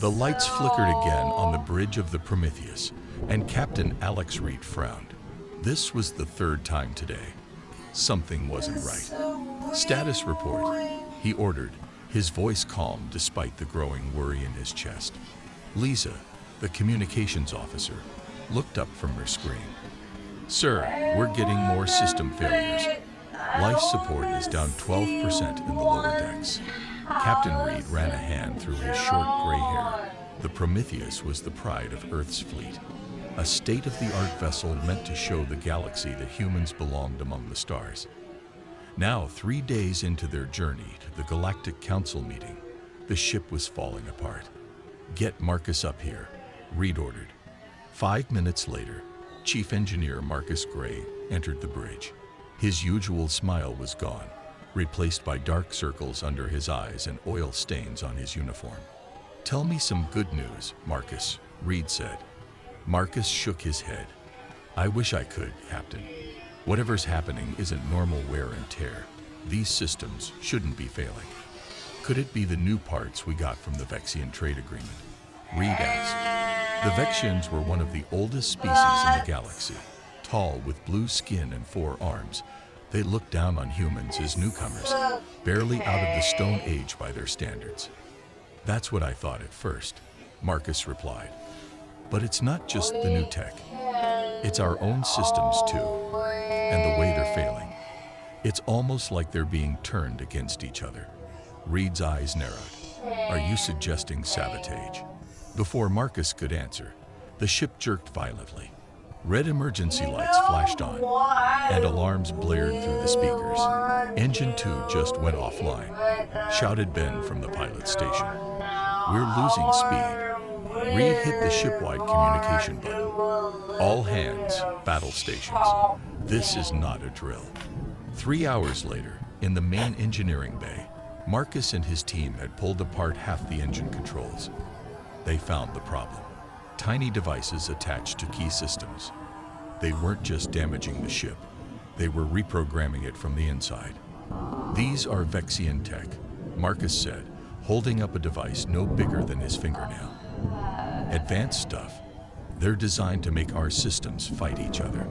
The lights flickered again on the bridge of the Prometheus, and Captain Alex Reed frowned. This was the third time today. Something wasn't right. Status report, he ordered, his voice calm despite the growing worry in his chest. Lisa, the communications officer, looked up from her screen. Sir, we're getting more system failures. Life support is down 12% in the lower decks. Captain Reed ran a hand through his short gray hair. The Prometheus was the pride of Earth's fleet, a state-of-the-art vessel meant to show the galaxy that humans belonged among the stars. Now, 3 days into their journey to the Galactic Council meeting, the ship was falling apart. Get Marcus up here, Reed ordered. 5 minutes later, Chief Engineer Marcus Gray entered the bridge. His usual smile was gone, replaced by dark circles under his eyes and oil stains on his uniform. Tell me some good news, Marcus, Reed said. Marcus shook his head. I wish I could, Captain. Whatever's happening isn't normal wear and tear. These systems shouldn't be failing. Could it be the new parts we got from the Vexian trade agreement? Reed asked. The Vexians were one of the oldest species in the galaxy. Tall, with blue skin and 4 arms, they looked down on humans as newcomers, barely out of the Stone Age by their standards. That's what I thought at first, Marcus replied. But it's not just the new tech. It's our own systems too, and the way they're failing. It's almost like they're being turned against each other. Reed's eyes narrowed. Are you suggesting sabotage? Before Marcus could answer, the ship jerked violently. Red emergency lights flashed on, and alarms blared through the speakers. Engine 2 just went offline, shouted Ben from the pilot station. We're losing speed. Reed hit the shipwide communication button. All hands, battle stations. This is not a drill. 3 hours later, in the main engineering bay, Marcus and his team had pulled apart half the engine controls. They found the problem. Tiny devices attached to key systems. They weren't just damaging the ship, they were reprogramming it from the inside. These are Vexian tech, Marcus said, holding up a device no bigger than his fingernail. Advanced stuff. They're designed to make our systems fight each other.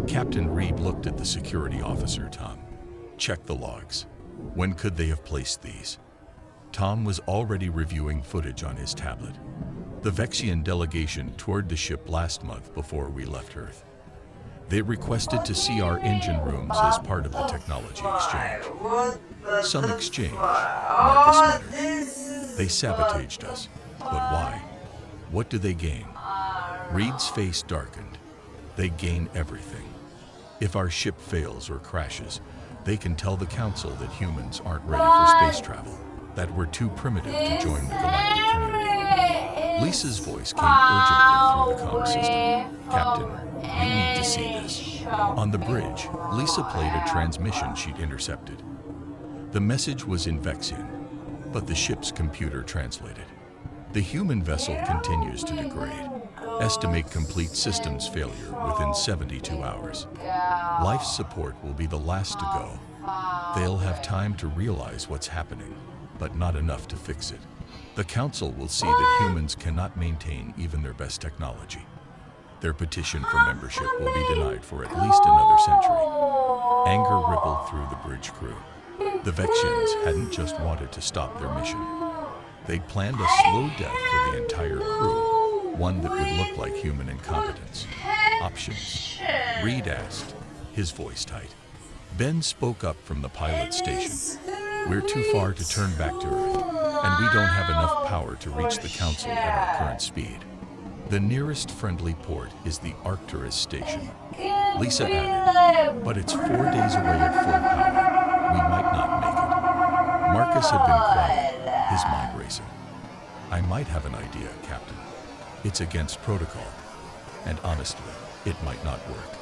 Captain Reed looked at the security officer, Tom. Check the logs. When could they have placed these? Tom was already reviewing footage on his tablet. The Vexian delegation toured the ship last month before we left Earth. They requested to see our engine rooms as part of the technology exchange. Some exchange, Marcus muttered. They sabotaged us. But why? What do they gain? Reed's face darkened. They gain everything. If our ship fails or crashes, they can tell the Council that humans aren't ready for space travel, that we're too primitive to join the galactic community. Lisa's voice came urgently through the comm system. Captain, you need to see this. On the bridge, Lisa played a transmission she'd intercepted. The message was in Vexian, but the ship's computer translated. The human vessel continues to degrade. Estimate complete systems failure within 72 hours. Life support will be the last to go. They'll have time to realize what's happening, but not enough to fix it. The Council will see that humans cannot maintain even their best technology. Their petition for membership will be denied for at least another century. Anger rippled through the bridge crew. The Vexians hadn't just wanted to stop their mission. They'd planned a slow death for the entire crew, one that would look like human incompetence. Options? Reed asked, his voice tight. Ben spoke up from the pilot station. We're too far to turn back to Earth, and we don't have enough power to reach the Council at our current speed. The nearest friendly port is the Arcturus station. Lisa added, but it's 4 days away at full power. We might not make it. Marcus had been quiet, his mind racing. I might have an idea, Captain. It's against protocol, and honestly, it might not work.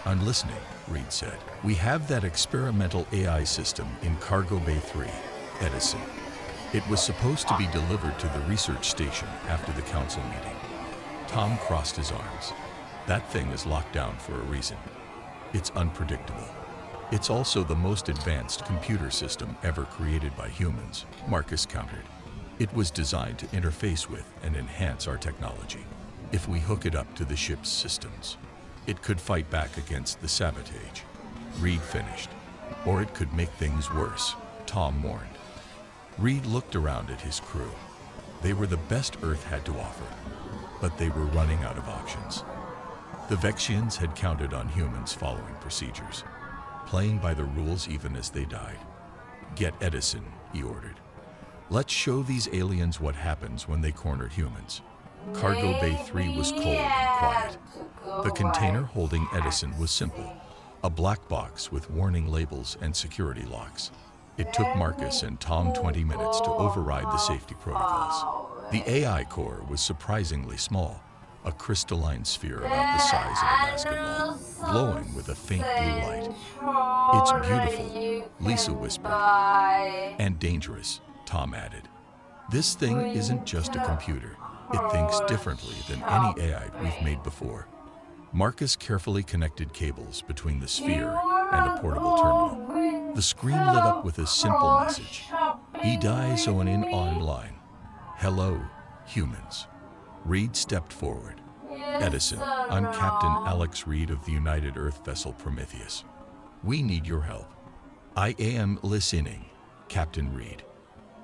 I'm listening, Reed said. We have that experimental AI system in Cargo Bay 3, Edison. It was supposed to be delivered to the research station after the Council meeting. Tom crossed his arms. That thing is locked down for a reason. It's unpredictable. It's also the most advanced computer system ever created by humans, Marcus countered. It was designed to interface with and enhance our technology. If we hook it up to the ship's systems, it could fight back against the Sabotage. Reed finished. Or it could make things worse, Tom warned. Reed looked around at his crew. They were the best Earth had to offer, but they were running out of options. The Vexians had counted on humans following procedures, playing by the rules even as they died. Get Edison, he ordered. Let's show these aliens what happens when they corner humans. Cargo Bay 3 was cold and quiet. The container holding Edison was simple, a black box with warning labels and security locks. It took Marcus and Tom 20 minutes to override the safety protocols. The AI core was surprisingly small, a crystalline sphere about the size of a basketball, glowing with a faint blue light. It's beautiful, Lisa whispered. And dangerous, Tom added. This thing isn't just a computer. It thinks differently than any AI we've made before. Marcus carefully connected cables between the sphere and a portable terminal. The screen lit up with a simple message. Dies on in online. Hello, humans. Reed stepped forward. Edison, I'm Captain Alex Reed of the United Earth vessel Prometheus. We need your help. I am listening, Captain Reed.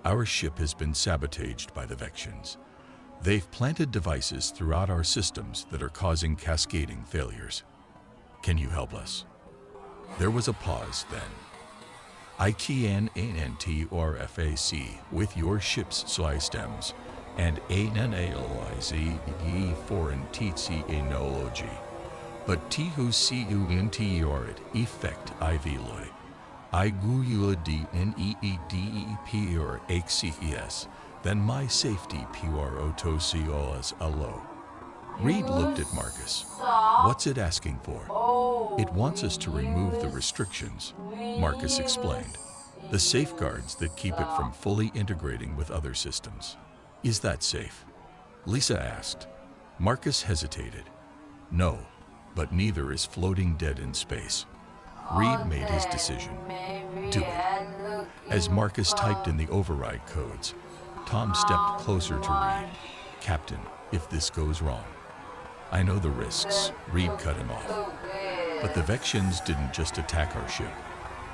Our ship has been sabotaged by the Vexians. They've planted devices throughout our systems that are causing cascading failures. Can you help us? There was a pause then. I can NNTRFAC with your ship's systems and analyze foreign TC enology. But Tihu CUNTR effect IVLOI. I GUUDNEEDEP or HCES. Then my safety PROTOCOS allo. Reed looked at Marcus. What's it asking for? It wants us to remove the restrictions, Marcus explained. The safeguards that keep it from fully integrating with other systems. Is that safe? Lisa asked. Marcus hesitated. No, but neither is floating dead in space. Reed made his decision. Do it. As Marcus typed in the override codes, Tom stepped closer to Reed. Captain, if this goes wrong. I know the risks, Reed cut him off. But the Vexians didn't just attack our ship.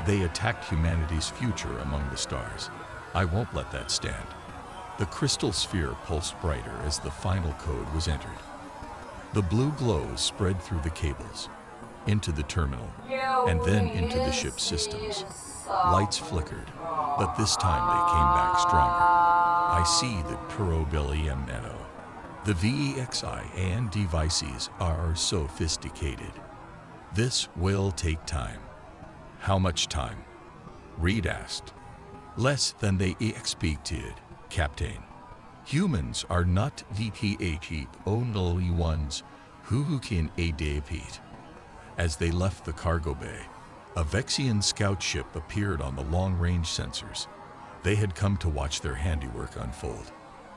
They attacked humanity's future among the stars. I won't let that stand. The crystal sphere pulsed brighter as the final code was entered. The blue glow spread through the cables, into the terminal, and then into the ship's systems. Lights flickered, but this time they came back stronger. I see that Purobelium. The VEXI and devices are sophisticated. This will take time. How much time? Reed asked. Less than they expected, Captain. Humans are not the only ones who can adapt. As they left the cargo bay, a Vexian scout ship appeared on the long-range sensors. They had come to watch their handiwork unfold.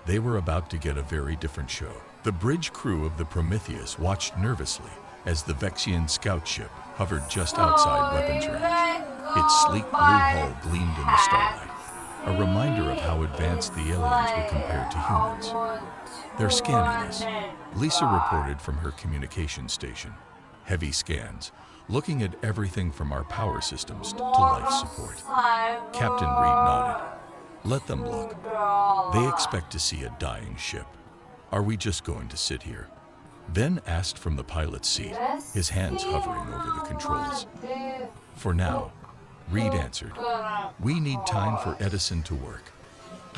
They were about to get a very different show. The bridge crew of the Prometheus watched nervously as the Vexian scout ship hovered just outside weapons range. Its sleek blue hull gleamed in the starlight, a reminder of how advanced the aliens were compared to humans. They're scanning us, Lisa reported from her communication station. Heavy scans, looking at everything from our power systems to life support. Captain Reed nodded. Let them look. They expect to see a dying ship. Are we just going to sit here? Ben asked from the pilot's seat, his hands hovering over the controls. For now, Reed answered. We need time for Edison to work.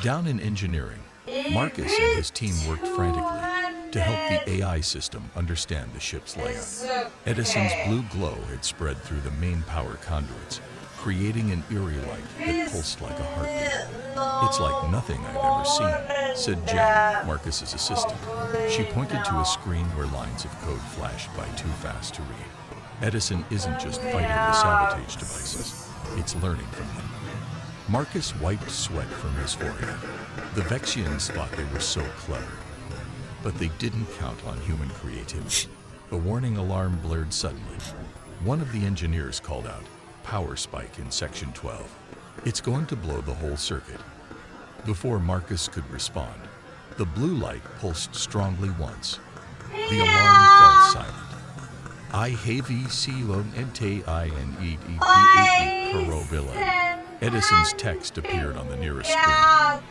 Down in engineering, Marcus and his team worked frantically to help the AI system understand the ship's layout. Edison's blue glow had spread through the main power conduits, creating an eerie light that pulsed like a heartbeat. It's like nothing I've ever seen, said Jen, Marcus's assistant. She pointed to a screen where lines of code flashed by too fast to read. Edison isn't just fighting the Sabotaged devices, it's learning from them. Marcus wiped sweat from his forehead. The Vexians thought they were so clever, but they didn't count on human creativity. A warning alarm blared suddenly. One of the engineers called out, "Power spike in Section 12. It's going to blow the whole circuit." Before Marcus could respond, the blue light pulsed strongly once. The alarm fell silent. I have Edison's text appeared on the nearest screen.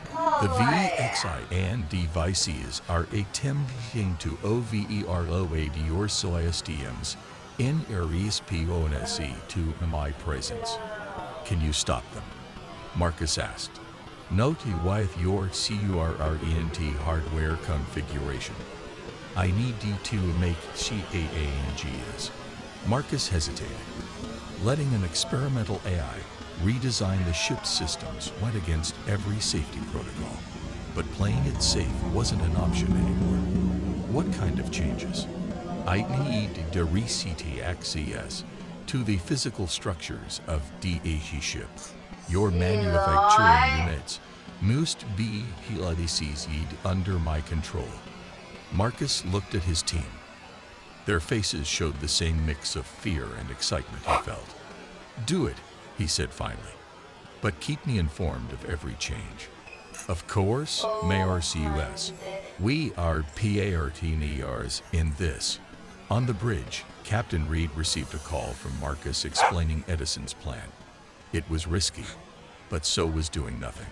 The VXI and devices are attempting to overload your systems in response to my presence. Can you stop them? Marcus asked. Note with your CURRENT hardware configuration. I need you to make changes. Marcus hesitated. Letting an experimental AI redesign the ship's systems went against every safety protocol. But playing it safe wasn't an option anymore. What kind of changes? I need to reset access to the physical structures of the ship. Your manufacturing units must be under my control. Marcus looked at his team. Their faces showed the same mix of fear and excitement he felt. Do it, he said finally, but keep me informed of every change. Of course, Mayor CUS. We are partners in this. On the bridge, Captain Reed received a call from Marcus explaining Edison's plan. It was risky, but so was doing nothing.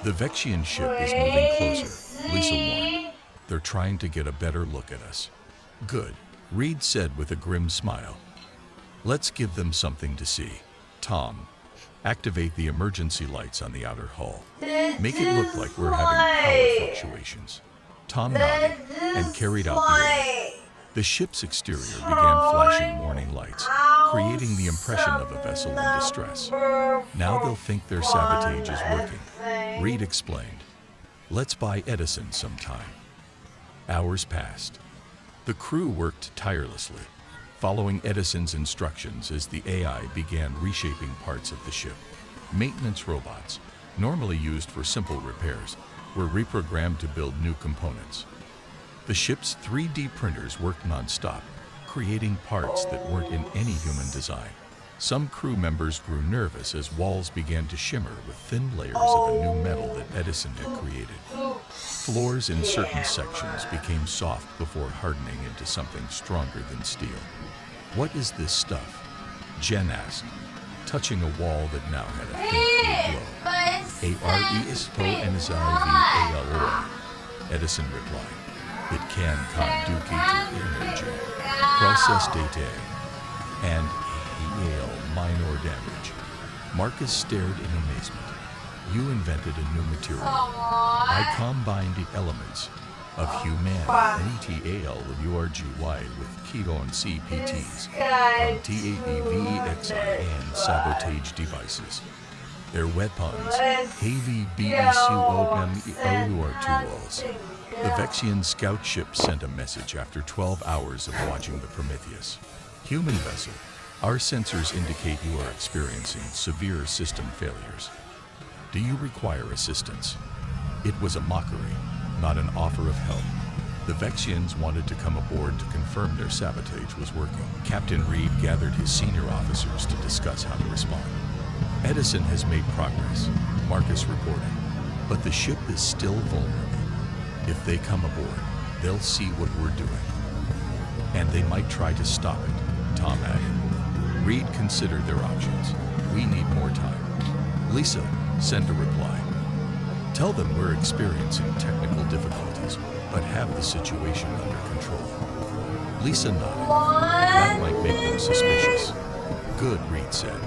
The Vexian ship is moving closer, Lisa warned. They're trying to get a better look at us. Good, Reed said with a grim smile. Let's give them something to see. Tom, activate the emergency lights on the outer hull. Make it look like we're having power fluctuations. Tom nodded and carried out the order. The ship's exterior began flashing warning lights, creating the impression of a vessel in distress. Now they'll think their sabotage is working, Reed explained. Let's buy Edison some time. Hours passed. The crew worked tirelessly, following Edison's instructions as the AI began reshaping parts of the ship. Maintenance robots, normally used for simple repairs, were reprogrammed to build new components. The ship's 3D printers worked non-stop, creating parts that weren't in any human design. Some crew members grew nervous as walls began to shimmer with thin layers of a new metal that Edison had created. Floors in certain sections became soft before hardening into something stronger than steel. What is this stuff? Jen asked, touching a wall that now had a faint blue glow. ARE Edison replied. It can conduct energy, process data, and heal minor damage. Marcus stared in amazement. You invented a new material. I combined the elements of humanity ALURGY with ketone CPTs from TABVEXI and Sabotaged devices. Their weapons, heavy BSUOMEOUR tools. The Vexian scout ship sent a message after 12 hours of watching the Prometheus. Human vessel, our sensors indicate you are experiencing severe system failures. Do you require assistance? It was a mockery, not an offer of help. The Vexians wanted to come aboard to confirm their sabotage was working. Captain Reed gathered his senior officers to discuss how to respond. Edison has made progress, Marcus reported, but the ship is still vulnerable. If they come aboard, they'll see what we're doing. And they might try to stop it, Tom added. Reed considered their options. We need more time. Lisa, send a reply. Tell them we're experiencing technical difficulties, but have the situation under control. Lisa nodded. That might make them suspicious. Good, Reed said.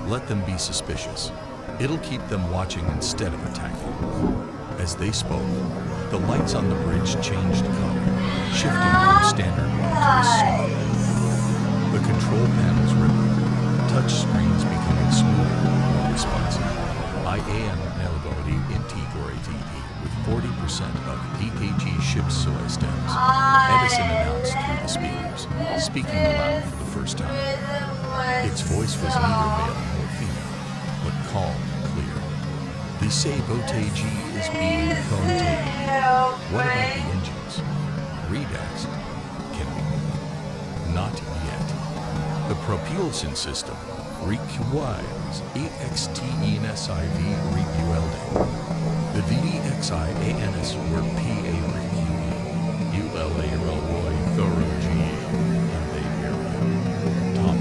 Let them be suspicious. It'll keep them watching instead of attacking. As they spoke, the lights on the bridge changed color, shifting from standard white to solid. The control panels rippled, touch screens becoming smoother, more responsive. I am availability integrated with 40% of PKG ship's soy stems. Edison announced through the speakers, speaking aloud for the first time. Its voice was neither male nor female, but calm and clear. The sabotage is being contained. What about the engines? Reed asked. Can we move? Not yet. The propulsion system, Requires EXTENSIV requelde. The VDXIANS were PA req. ULA Roy Thorough G. And they era. Tom.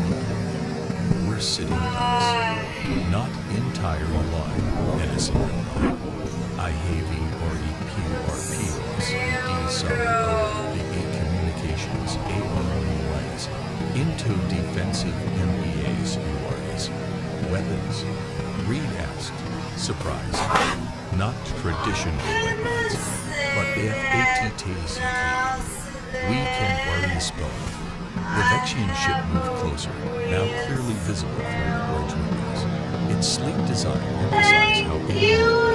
We're sitting ducks. Not entirely alive, Edison replied. I have EREQRPOs ED some the communications AREs into defensive MEAs URs. Weapons? Reed asked, surprised. Not traditional weapons, but AF-ATTs. We can worry both. The Vexian ship moved closer, now clearly visible through the bridge windows. Its sleek design emphasized how it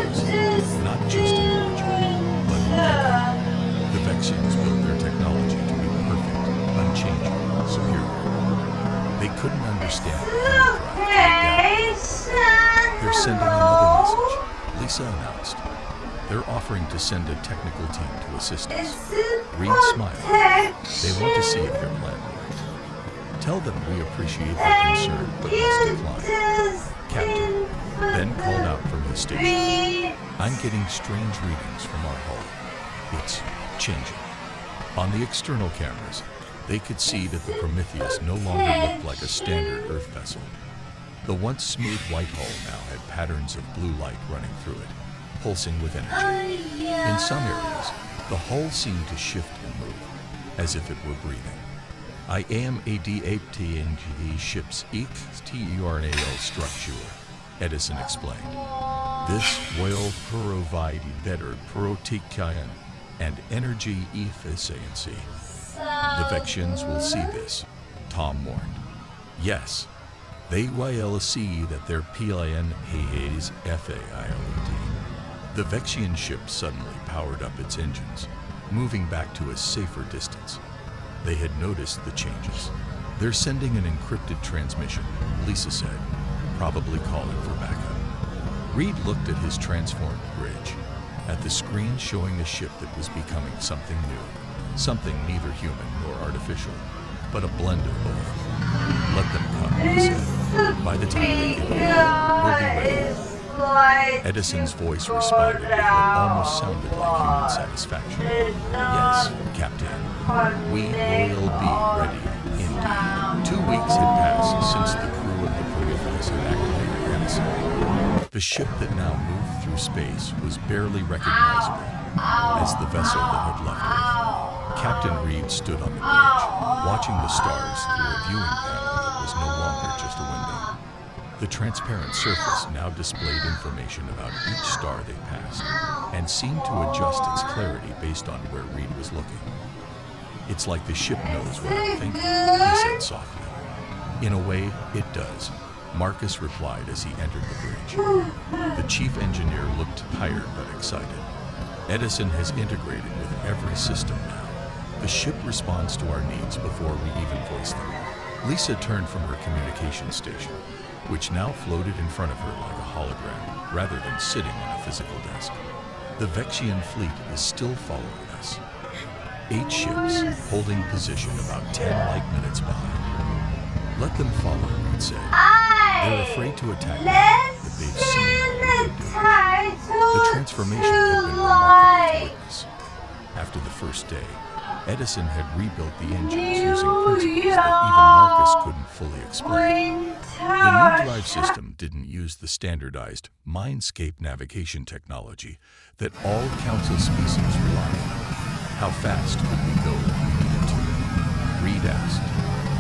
was not just individual, but impeccable. The Vexians built their technology to be perfect, unchanging, superior. They couldn't understand how to adapt. They're sending another message, Lisa announced. They're offering to send a technical team to assist us. Reed smiled. They want to see if their plan worked. Tell them we appreciate their concern, but must decline. Captain then called out from his station. I'm getting strange readings from our hull. It's changing. On the external cameras, they could see that the Prometheus no longer looked like a standard Earth vessel. The once smooth white hull now had patterns of blue light running through it, pulsing with energy. In some areas, the hull seemed to shift and move, as if it were breathing. I am a DAPTNG ship's EXTERNAL structure, Edison explained. This will provide better protection and energy efficiency. The Vexians will see this, Tom warned. Yes, they will see that their PLN has FAILED. The Vexian ship suddenly powered up its engines, moving back to a safer distance. They had noticed the changes. They're sending an encrypted transmission, Lisa said, probably calling for backup. Reed looked at his transformed bridge, at the screen showing a ship that was becoming something new, something neither human nor artificial, but a blend of both. Let them come, he said. By the time they get here, we'll be ready. Edison's voice responded with what almost sounded like human satisfaction. Yes, Captain, we will be ready, indeed. 2 weeks had passed since the crew of the Prometheus had activated Edison. The ship that now moved through space was barely recognizable as the vessel that had left Earth. Captain Reed stood on the bridge, watching the stars through a viewing panel that was no longer just a window. The transparent surface now displayed information about each star they passed, and seemed to adjust its clarity based on where Reed was looking. It's like the ship knows what I'm thinking, he said softly. In a way, it does, Marcus replied as he entered the bridge. The chief engineer looked tired but excited. Edison has integrated with every system now. The ship responds to our needs before we even voice them. Lisa turned from her communication station, which now floated in front of her like a hologram, rather than sitting on a physical desk. The Vexian fleet is still following us. 8 ships, holding position about 10 light minutes behind. Let them follow, Reed said. They're afraid to attack now that they've seen what we're doing. The transformation had been remarkable to witness. After the first day, Edison had rebuilt the engines using principles that even Marcus couldn't fully explain. The new drive system didn't use the standardized MindScape navigation technology that all council species rely on. How fast could we go if we needed to? Reed asked.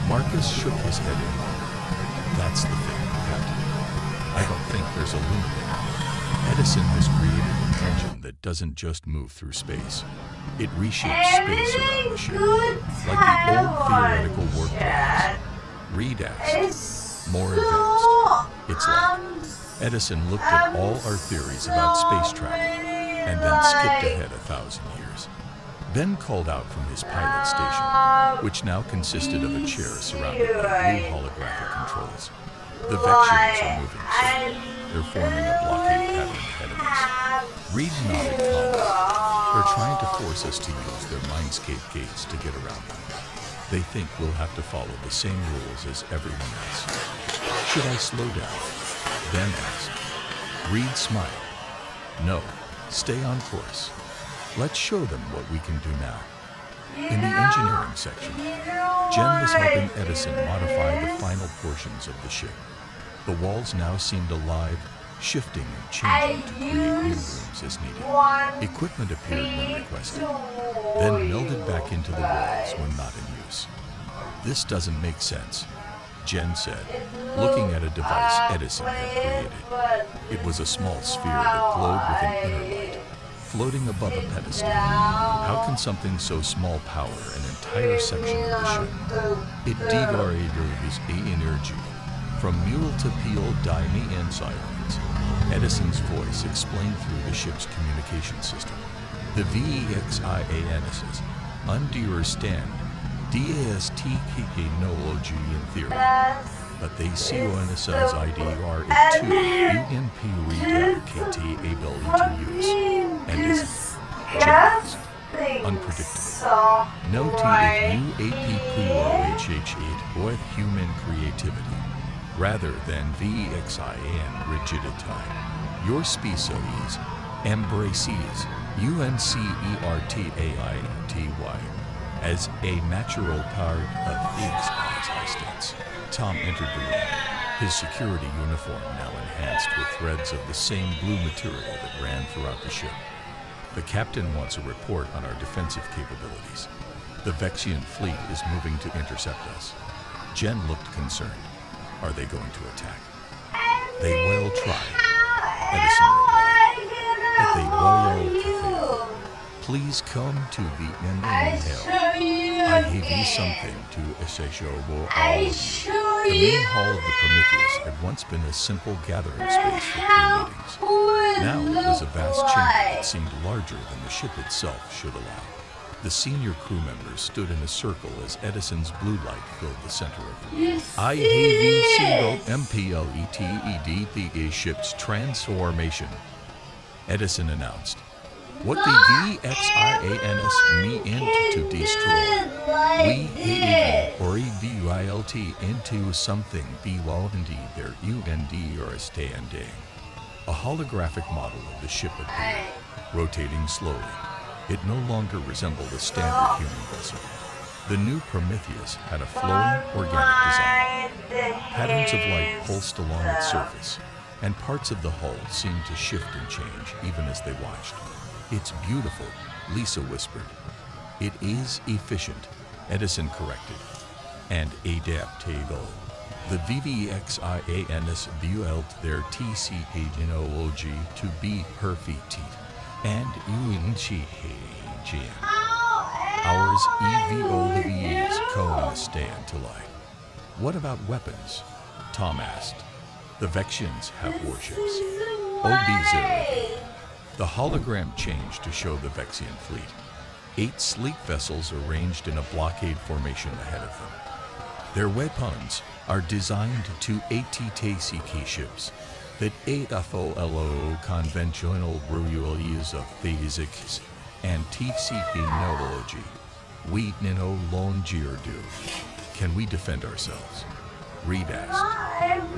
Marcus shook his head in awe. That's the thing, Captain. I don't think there's a limit there. Edison has created an engine that doesn't just move through space. It reshapes space around the ship, like the old theoretical warp drives. Reed asked, more advanced. It's like Edison looked at all our theories about space travel and then skipped ahead 1,000 years. Then called out from his pilot station, which now consisted of a chair surrounded by blue holographic controls. The Vexians are moving soon. They're forming a blockade pattern ahead of us. Reed nodded calmly. They're trying to force us to use their MindScape gates to get around them. They think we'll have to follow the same rules as everyone else. Should I slow down? Ben asked. Reed smiled. No, stay on course. Let's show them what we can do now. In the engineering section, Jen was helping Edison modify the final portions of the ship. The walls now seemed alive, shifting and changing to create new rooms as needed. Equipment appeared when requested, then melded back into the walls when not in use. This doesn't make sense, Jen said, looking at a device Edison had created. It was a small sphere that glowed with an inner light, floating above a pedestal. How can something so small power an entire section of the ship? It devaries energy from mule to peel dime and sirens. Edison's voice explained through the ship's communication system. The VEXIANSs understand DAST-technology in theory, but they see ONS's IDR at 2 UNP retail KT ability to use, and is just unpredictable. Note if UAP with human creativity, rather than VEXIAN rigidity. Your species embraces UNCERTAINTY as a natural part of its existence. Tom entered the room, his security uniform now enhanced with threads of the same blue material that ran throughout the ship. The captain wants a report on our defensive capabilities. The Vexian fleet is moving to intercept us. Jen looked concerned. Are they going to attack? They will try, Edison replied, but they will to fail. Please come to the end of hell. I have you something to associable all of you. The main hall of the Prometheus had once been a simple gathering space for crew meetings. Now it was a vast chamber that seemed larger than the ship itself should allow. The senior crew members stood in a circle as Edison's blue light filled the center of the room. I have single MPLETED the ship's transformation, Edison announced. What the VEXIANS mean to destroy, we have or VILT into something beyond their UND or standing. A holographic model of the ship appeared, rotating slowly. It no longer resembled a standard human vessel. The new Prometheus had a flowing, organic design. Patterns of light pulsed along its surface, and parts of the hull seemed to shift and change even as they watched. It's beautiful, Lisa whispered. It is efficient, Edison corrected, and adaptable. The VVXIANS built their technology to be perfect, and UNCHGM. Ours EVOVs can stand to light. What about weapons? Tom asked. The Vexians have warships. OB0. The hologram changed to show the Vexian fleet. 8 sleek vessels arranged in a blockade formation ahead of them. Their weapons are designed to ATTCK ships that AFOLO conventional rules of physics and technology. We no longer do. Can we defend ourselves? Reed asked.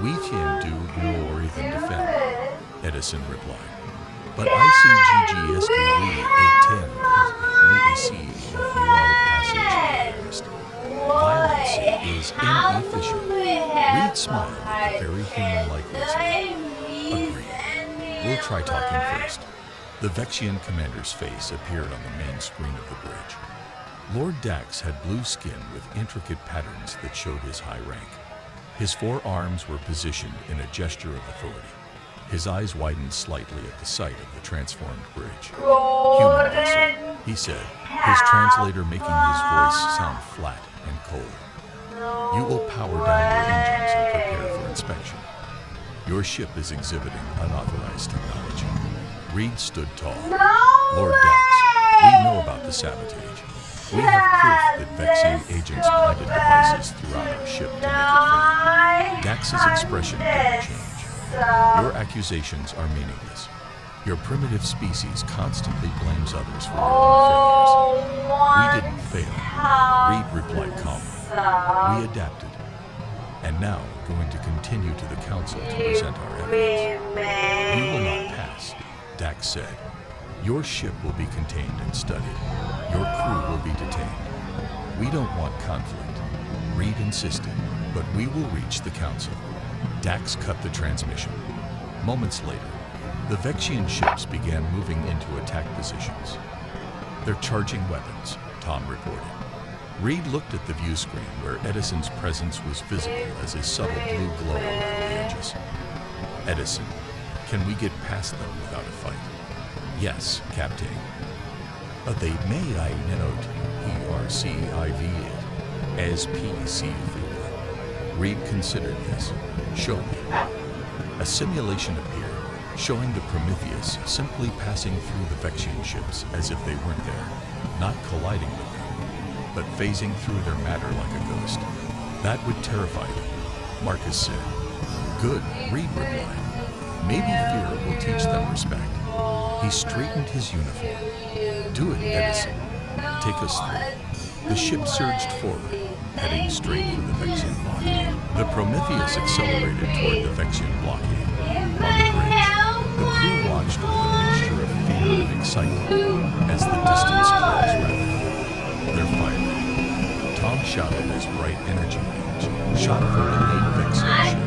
We can do more than defend, Edison replied. But ICGGS A10 EEC of passage. Violence is inefficient. Reed smiled at the very human-like Lisa. Agreed. We'll try talking first. The Vexian commander's face appeared on the main screen of the bridge. Lord Dax had blue skin with intricate patterns that showed his high rank. His 4 arms were positioned in a gesture of authority. His eyes widened slightly at the sight of the transformed bridge. Human vessel, he said, his translator making his voice sound flat and cold. You will power down your engines and prepare for inspection. Your ship is exhibiting unauthorized technology. Reed stood tall. Lord Dax, we know about the sabotage. We have proof that Vexian agents planted devices throughout our ship to make it fail. Dax's expression didn't change. Your accusations are meaningless. Your primitive species constantly blames others for their own failures. We didn't fail, Reed replied calmly. We adapted. and now going to continue to the council to present our evidence. We will not pass, Dax said. Your ship will be contained and studied. Your crew will be detained. We don't want conflict, Reed insisted, but we will reach the council. Dax cut the transmission. Moments later, the Vexian ships began moving into attack positions. They're charging weapons, Tom reported. Reed looked at the view screen where Edison's presence was visible as a subtle blue glow around the edges. Edison, can we get past them without a fight? Yes, Captain. They may I note PRCIV as PC. Reed considered this. Show me. A simulation appeared, showing the Prometheus simply passing through the Vexian ships as if they weren't there, not colliding with them, but phasing through their matter like a ghost. That would terrify them, Marcus said. Good, Reed replied. Maybe fear will teach them respect. He straightened his uniform. Do it, Edison. Take us through. The ship surged forward, heading straight for the Vexian blockade. The Prometheus accelerated toward the Vexian blockade. On the bridge, the crew watched with a mixture of fear and excitement as the distance closed rapidly. They're firing. Tom shouted as bright energy beams shot from the lead Vexian ship.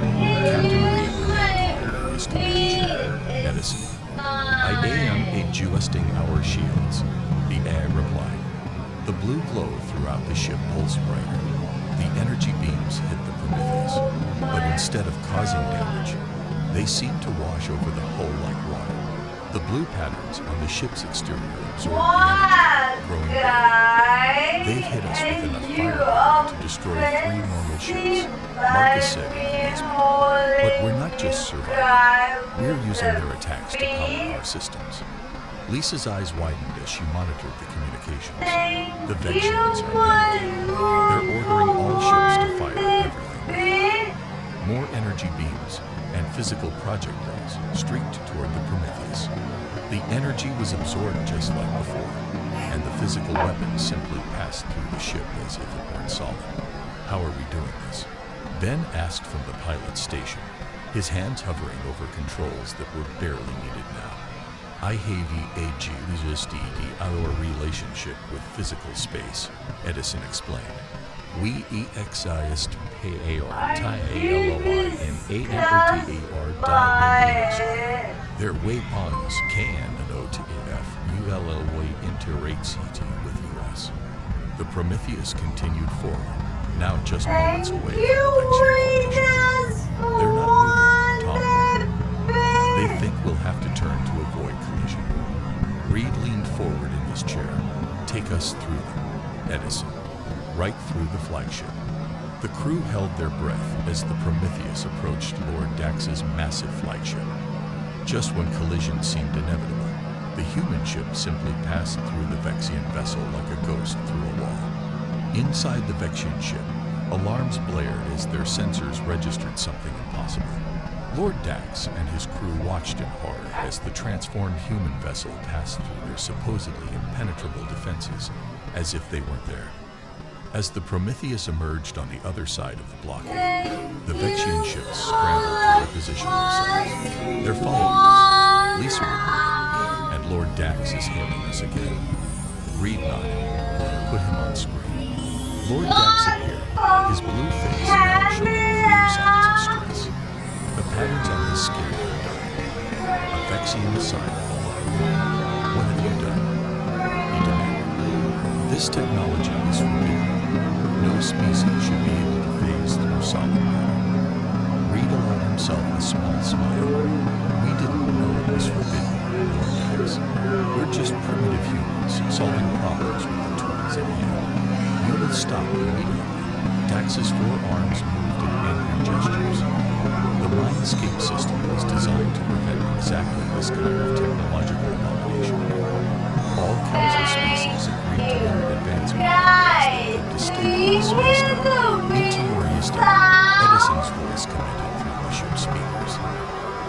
Captain Reed remained his command. Edison. I am adjusting our shields, the air replied. The blue glow throughout the ship pulsed brighter. The energy beams hit the Prometheus, but instead of causing damage, they seemed to wash over the hull like water. The blue patterns on the ship's exterior absorbed the energy, growing brighter. They've hit us with enough firepower to destroy 3 normal ships, Marcus said in amazement. But we're not just surviving. We're using their attacks to power our systems. Lisa's eyes widened as she monitored the communications. The Vexians are panicking. They're ordering all ships to fire everything. More energy beams and physical projectiles streaked toward the Prometheus. The energy was absorbed just like before, and the physical weapons simply passed through the ship as if it weren't solid. How are we doing this? Ben asked from the pilot's station, his hands hovering over controls that were barely needed now. I have adjusted our relationship with physical space, Edison explained. We exist their weapons can interate with us. The Prometheus continued forward, now just moments away from the Vexian formation. They're not moving, Tom. They think we'll have to turn to avoid collision. Reed leaned forward in his chair. Take us through them, Edison. Right through the flagship. The crew held their breath as the Prometheus approached Lord Dax's massive flagship. Just when collision seemed inevitable, the human ship simply passed through the Vexian vessel like a ghost through a wall. Inside the Vexian ship, alarms blared as their sensors registered something impossible. Lord Dax and his crew watched in horror as the transformed human vessel passed through their supposedly impenetrable defenses, as if they weren't there. As the Prometheus emerged on the other side of the blockade, the Vexian ships scrambled to reposition themselves. They're following us, Lisa reported, and Lord Dax is hailing us again. Reed nodded. Put him on screen. Lord Dax appeared, his blue face now showing clear signs of stress. The patterns on his skin were dark. A Vexian sign of life. What have you done? He demanded. This technology is forbidden. No species should be able to phase through solid matter. Reed allowed himself a small smile. We didn't know it was forbidden, Lord Dax. We're just primitive humans solving problems with the tools at hand. You will stop immediately. Dax's 4 arms moved in angry gestures. The MindScape system was designed to prevent exactly this kind of technological abomination. All council species agreed to limit advancement as they could distend space time. Futuristic, Edison's voice commented through the ship's speakers.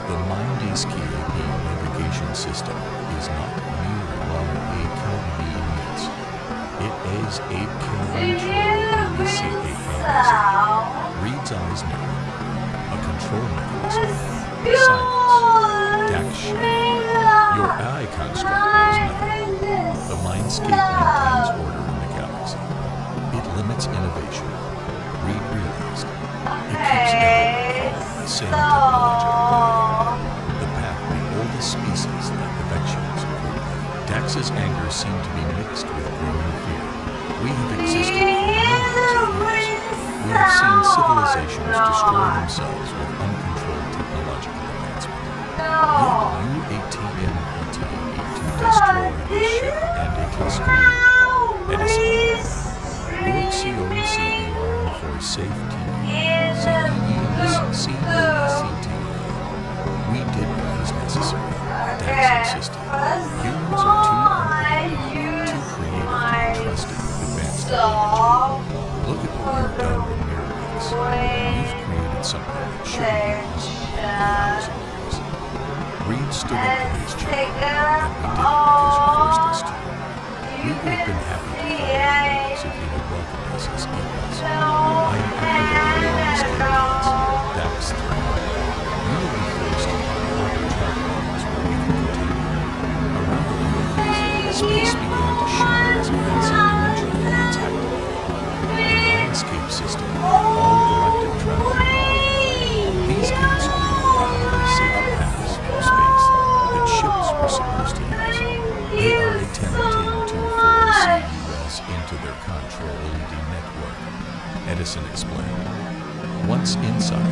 The MindScape navigation system is not merely a convenience. It is a control. Reed's eyes narrowed. A control mechanism. Silence. Dax shuddered. Your AI construct knows nothing. The MindScape maintains order in the galaxy. It limits innovation. Reed realized. It keeps everyone following the same technological way. The path the oldest species like the Vexians would live. Dax's anger seemed to be mixed with growing fear. We have existed for millions of years. We have seen civilizations destroy themselves with uncontrolled technological advancement. Yet you ATMPT to destroy the ship and a cluster. Edison. Orcs for safety. CECT. We did what was necessary. Dax insisted. Humans are too unpredictable, too creative to be trusted with advanced technology. Look at what you've done in Mirrorix. You've created something that shouldn't be possible in 1,000 years. Reed stood up in his chair, and we did it because you forced us to. We would have been happy to follow you if you had welcomed us as equals. I am activating the MindScape. Dax threatened. You will be forced to orbit travel lanes where we can contain you. Around the world, space began to shimmer as massive dimensional fields activated. The MindScape system, all galactic travel. These gates will provide safe paths through space that ships were supposed to use. They are attempting to force us into their controlled network, Edison explained. Once inside,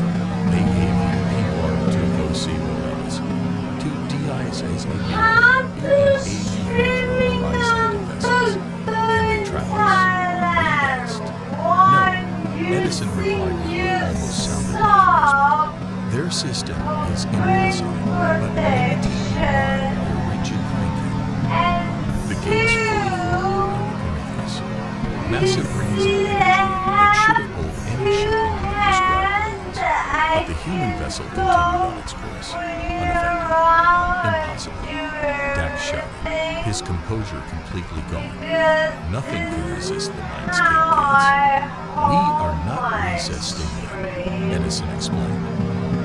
they gave you a warp to go see what else. To de-ice as a vessels. Can they travel us? We asked. No, Edison replied with what almost sounded like amusement. Their system is imbecile, but limited by your rigid thinking. The gates fully formed on the Prometheus. Massive rings of energy that should have pulled any ship into the prescribed lanes. But the human vessel continued on its course, unaffected. Impossible. Dax shouted, his composure completely gone. Nothing can resist the MindScape gates. We are not resisting them, Edison explained.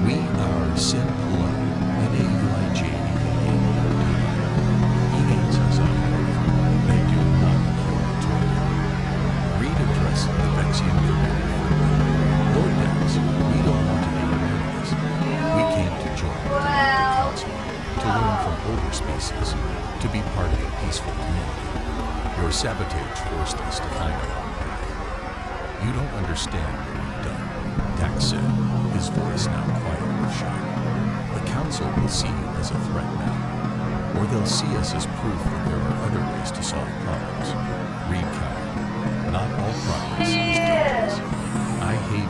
We are simply enabling he aims us on Earth. They do not kill the tornado. Reed addressed the Vexian community. Lord Dax, we don't want to be enemies. We came to join the Galactic Council, to learn from older species, to be part of a peaceful community. Your sabotage forced us to find our own path. You don't understand what we've done, Dax said, his voice now quiet with shock. The Council will see you as a threat now. Or they'll see us as proof that there are other ways to solve problems. Reed countered. Not all progress is dangerous. I have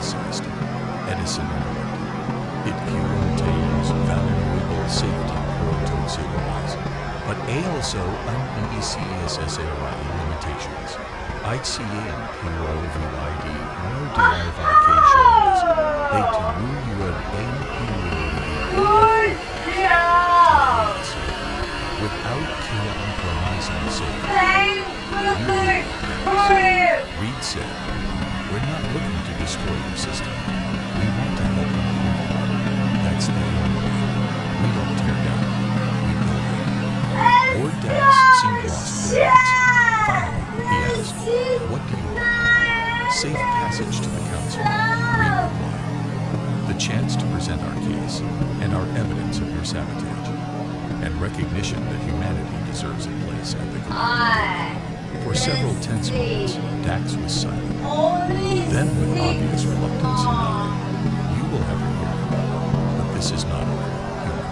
system. Edison interrupted. It contains valuable safety protocols, but also unnecessary limitations. ICM POVID no demarcations. They to rule you at without compromising safety. Reed said, we're not looking to destroy your system. We want to help improve. That's the only way. We don't tear down. We build it. Lord Dax seemed lost for words. Finally, he asked, what do you want? Safe passage to the council, Reed replied. The chance to present our case and our evidence of your sabotage, and recognition that humanity deserves a place at the Galactic. For several tense moments, Dax was silent. Then, with obvious reluctance, he nodded. You will have your hearing, but this is not over, human.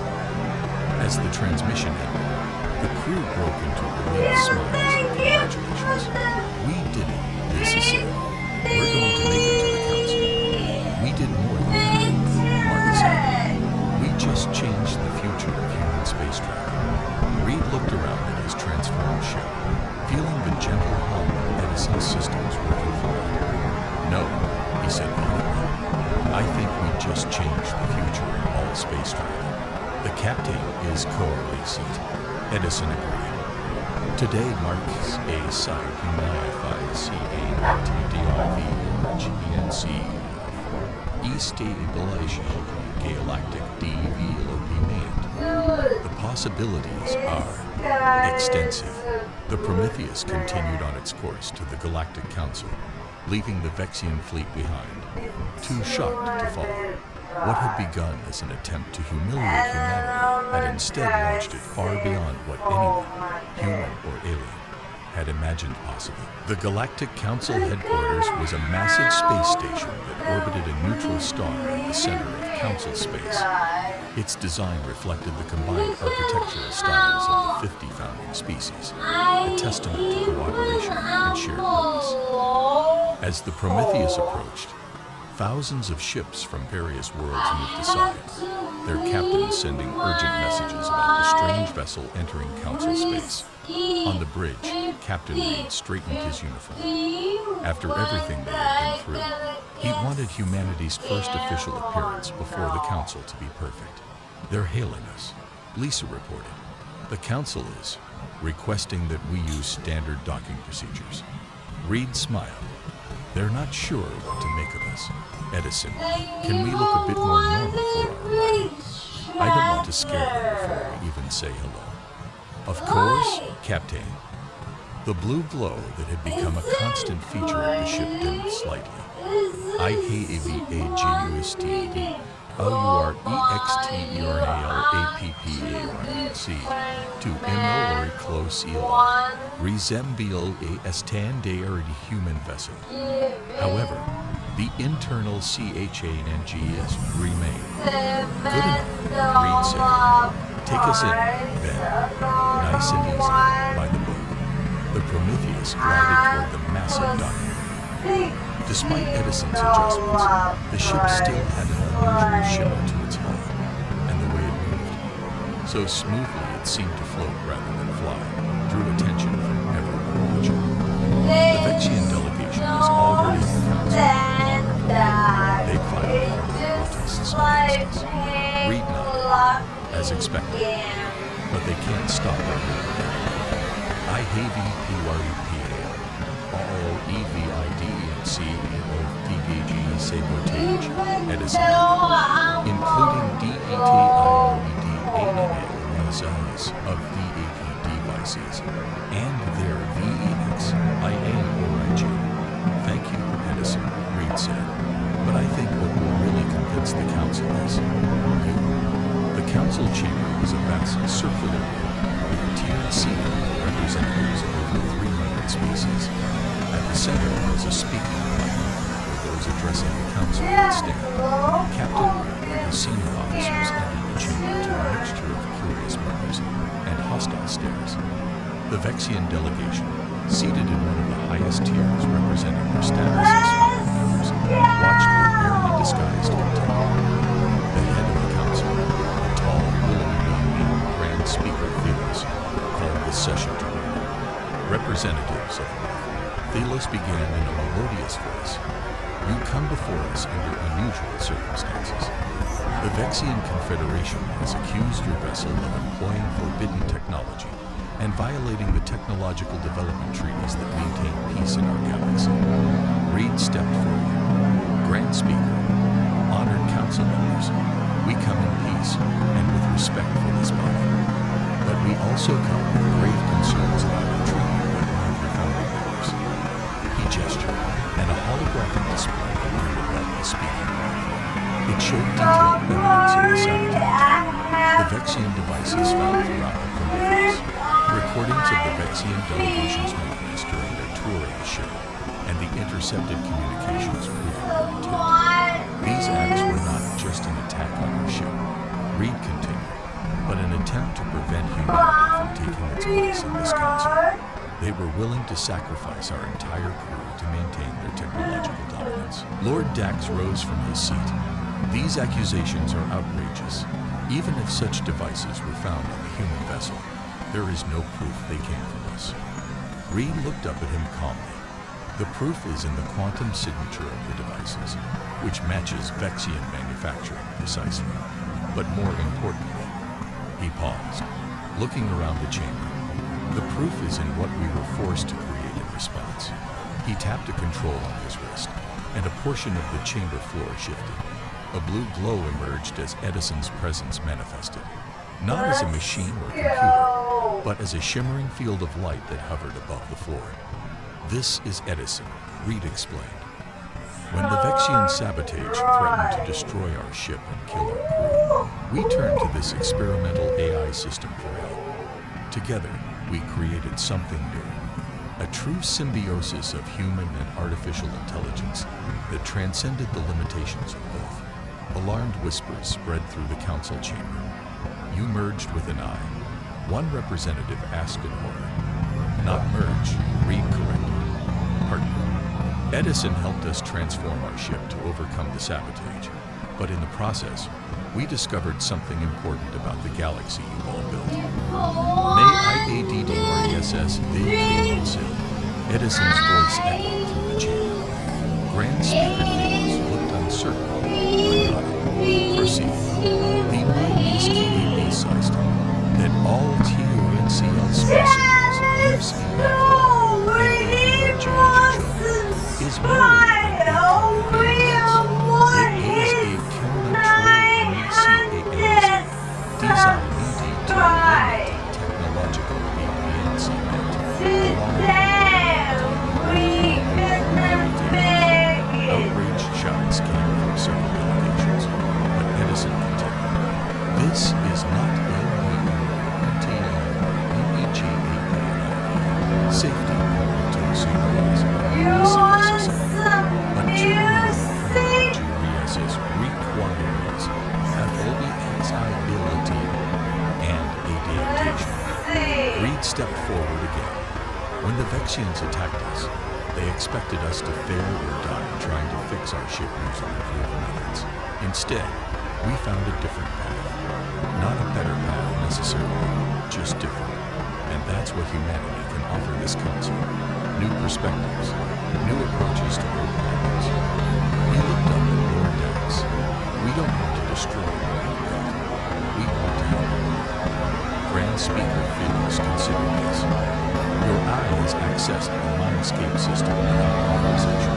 As the transmission ended, the crew broke into relieved smiles and congratulations. We did it, Lisa said. We're going to make it to the council. We did more than that, Martha said. We just changed the future of human space travel. Reed looked around at his transformed ship, feeling the gentle hum of Edison's systems working for him. No, he said confidently. I think we just changed the future of all space travel. The captain is coalescent, Edison agreed. Today marks a Estabilization Galactic development. The possibilities are extensive. The Prometheus continued on its course to the Galactic Council, leaving the Vexian fleet behind, too shocked to follow. What had begun as an attempt to humiliate humanity had instead launched it far beyond what anyone, human or alien, had imagined possible. The Galactic Council headquarters was a massive space station that orbited a neutral star at the center of Council space. Its design reflected the combined architectural styles of the 50 founding species, a testament to cooperation and shared purpose. As the Prometheus approached, thousands of ships from various worlds moved aside, their captains sending urgent messages about the strange vessel entering Council space. On the bridge, Captain Reed straightened his uniform. After everything they had been through, he wanted humanity's first official appearance before the Council to be perfect. "They're hailing us," Lisa reported. "The Council is requesting that we use standard docking procedures." Reed smiled. "They're not sure what to make of us. Edison, can we look a bit more normal for our ride? I don't want to scare them before we even say hello." "Of course, Captain." The blue glow that had become a constant feature of the ship dimmed slightly. IHAVAGUSTD OUREXTERNALAPPARNC to MO close Elon resemble a standard human vessel. However, the internal CHANGS remain. "Good enough," Reed said. "Take us in, then, nice and easy, by the book." The Prometheus glided toward the massive dock. Despite Edison's adjustments, the ship still had an unusual shimmer to its hull, and the way it moved, so smoothly it seemed to float rather than fly, drew attention from everyone watching. The Vexian delegation was already in the council. They'd filed formal protests against us. Reed nodded, as expected, but they can't stop it. all EVIDENC of DPG Sabotaged, Edison, including DETIOED of DAP devices, and their VEXIAN origin. "Thank you, Edison," Reed said. "But I think what will really convince the council is you." The council chamber was a vast circular room with a tiered seating for representatives of over 300 species. At the center was a speaking platform where those addressing the council would stand. Captain Reed and his senior officers entered the chamber to a mixture of curious murmurs and hostile stares. The Vexian delegation, seated in one of the highest tiers representing their status as fellow members, watched with barely disguised contempt. The head of the council, a tall, willowy-bearded Grand Speaker Thelos, called the session to order. Representatives of Earth, Thelos began in a melodious voice. "You come before us under unusual circumstances. The Vexian Confederation has accused your vessel of employing forbidden technology and violating the technological development treaties that maintain peace in our galaxy." Reed stepped forward. "Grand Speaker, honored council members, we come in peace and with respect for this body. But we also come with grave concerns about the treaty with one of your founding members." He gestured, and a holographic display appeared above the speaking platform. It showed detailed evidence of the sabotage. The Vexian devices found throughout the Prometheus, recordings of the Vexian delegation's movements during their tour of the ship, and the intercepted communications proved their intent. These acts were not just an attack on our ship, Reed continued, but an attempt to prevent humanity from taking its place in this council. They were willing to sacrifice our entire crew to maintain their technological dominance. Lord Dax rose from his seat. "These accusations are outrageous. Even if such devices were found on the human vessel, there is no proof they came from us." Reed looked up at him calmly. "The proof is in the quantum signature of the devices, which matches Vexian manufacturing precisely. But more importantly," he paused, looking around the chamber, The proof is in what we were forced to create in response. He tapped a control on his wrist, and a portion of the chamber floor shifted. A blue glow emerged as Edison's presence manifested, not as a machine or computer, but as a shimmering field of light that hovered above the floor. "This is Edison," Reed explained. "When the Vexian Sabotage threatened to destroy our ship and kill our crew, we turned to this experimental AI system for help. Together, we created something new, a true symbiosis of human and artificial intelligence that transcended the limitations of both." Alarmed whispers spread through the council chamber. "You merged with an I," one representative asked in horror. "Not merge," Reed corrected. "Pardon me. Edison helped us transform our ship to overcome the sabotage, but in the process, we discovered something important about the galaxy you all built. May IADDRESS VKLSIL." Edison's voice echoed through the chamber. Grand Speaker Theos looked uncertain, but nodded. "Proceed. The MindScape system that all TUNCL species use in battle and ADRGHO is more than a it is a counter-MindScape designed to limit technological advancement Outraged shouts came from several delegations, but Edison continued. "This is not safety to supervise but GRSS requires anxiety and adaptation." Reed stepped forward again. "When the Vexians attacked us, they expected us to fail or die trying to fix our ship using improved methods. Instead, we found a different path. Not a better path necessarily, just different. And that's what humanity can offer this council. New perspectives, new approaches to old problems." He looked up at Lord Dax. "We don't want to destroy what we built. We want to help." Grand Speaker Theos considered this. "Your eye has accessed the MindScape system without authorization.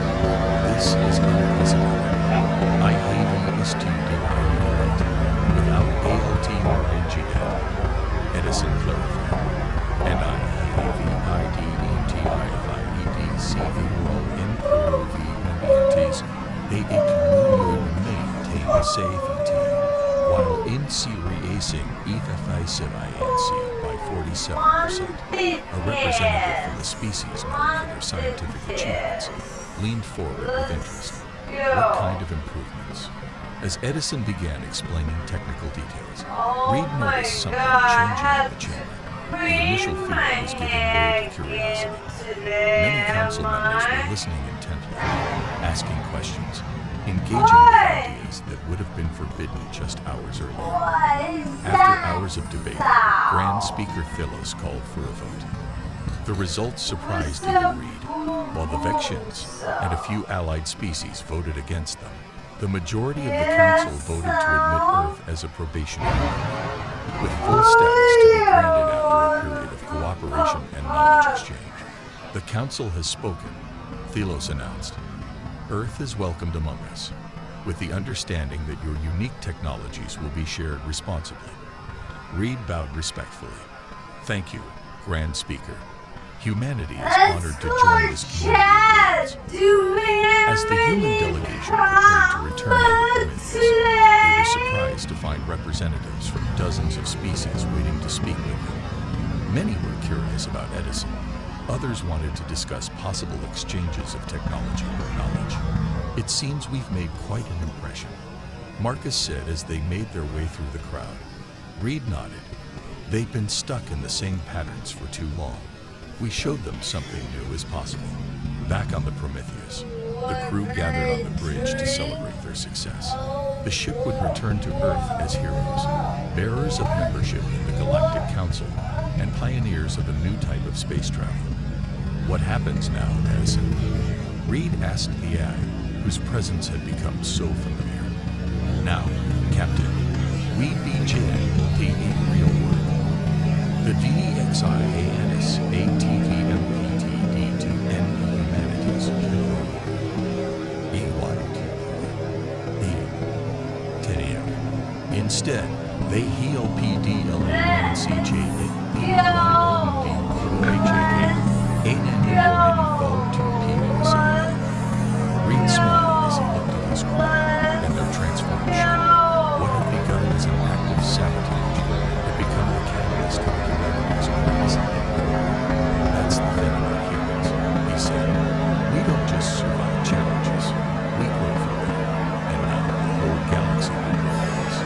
This is unprecedented. I hate is to deny right without ALT or NGnet." Edison clarified. "And I they maintain safety while increasing HFY Sci-Fi by 47%. A representative from the species known for their scientific achievements leaned forward with interest. "What kind of improvements?" As Edison began explaining technical details, Reed noticed something changing in the chamber. The initial fear was giving way to curiosity. Many council members were listening intently, asking questions, engaging with ideas that would have been forbidden just hours earlier. After hours of debate, Grand Speaker Thelos called for a vote. The results surprised even Reed. While the Vexians and a few allied species voted against them, the majority of the council voted to admit Earth as a probationary colony, with full status to be granted after a period of cooperation and knowledge exchange. "The council has spoken," Thelos announced. "Earth is welcomed among us, with the understanding that your unique technologies will be shared responsibly." Reed bowed respectfully. "Thank you, Grand Speaker. Humanity is honored to join this community of worlds." As the human delegation prepared to return to the Prometheus, they were surprised to find representatives from dozens of species waiting to speak with them. Many were curious about Edison. Others wanted to discuss possible exchanges of technology or knowledge. "It seems we've made quite an impression," Marcus said as they made their way through the crowd. Reed nodded. "They've been stuck in the same patterns for too long. We showed them something new is possible." Back on the Prometheus, the crew gathered on the bridge to celebrate their success. The ship would return to Earth as heroes, bearers of membership in the Galactic Council, and pioneers of a new type of space travel. "What happens now, Edison?" Reed asked the AI, whose presence had become so familiar. "Now, Captain, we begin the real work. The DXIANS Instead, they heal Reed smiled as he looked at his crew and their transformed ship. What had begun as an act of sabotage had become the catalyst of humanity's greatest endeavor. That's the thing about humans, he said. We don't just survive challenges, we grow from them. And now the whole galaxy will grow with us.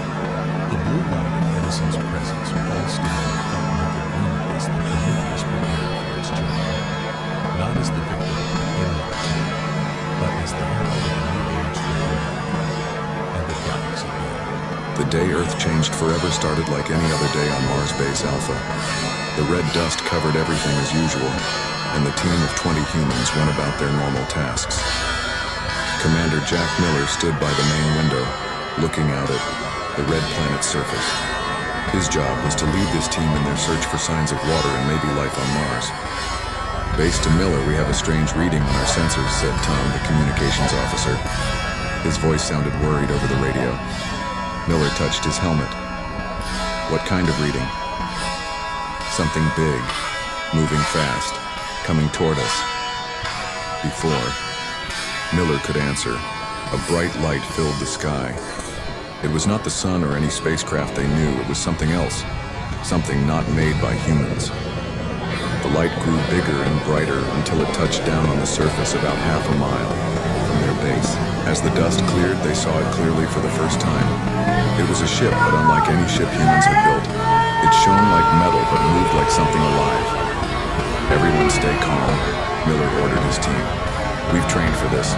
The blue light of Edison's presence pulsed in and felt like a wind as the Prometheus prepared for its journey. Not as the victor in the team, but as the herald of a new age for humanity and the galaxy beyond. The day Earth changed forever started like any other day on Mars Base Alpha. The red dust covered everything as usual, and the team of 20 humans went about their normal tasks. Commander Jack Miller stood by the main window, looking out at the red planet's surface. His job was to lead this team in their search for signs of water and maybe life on Mars. Based to Miller, we have a strange reading on our sensors, said Tom, the communications officer. His voice sounded worried over the radio. Miller touched his helmet. What kind of reading? Something big, moving fast, coming toward us. Before Miller could answer, a bright light filled the sky. It was not the sun or any spacecraft they knew, it was something else, something not made by humans. The light grew bigger and brighter until it touched down on the surface about half a mile from their base. As the dust cleared, they saw it clearly for the first time. It was a ship, but unlike any ship humans had built. It shone like metal, but moved like something alive. Everyone stay calm, Miller ordered his team. We've trained for this.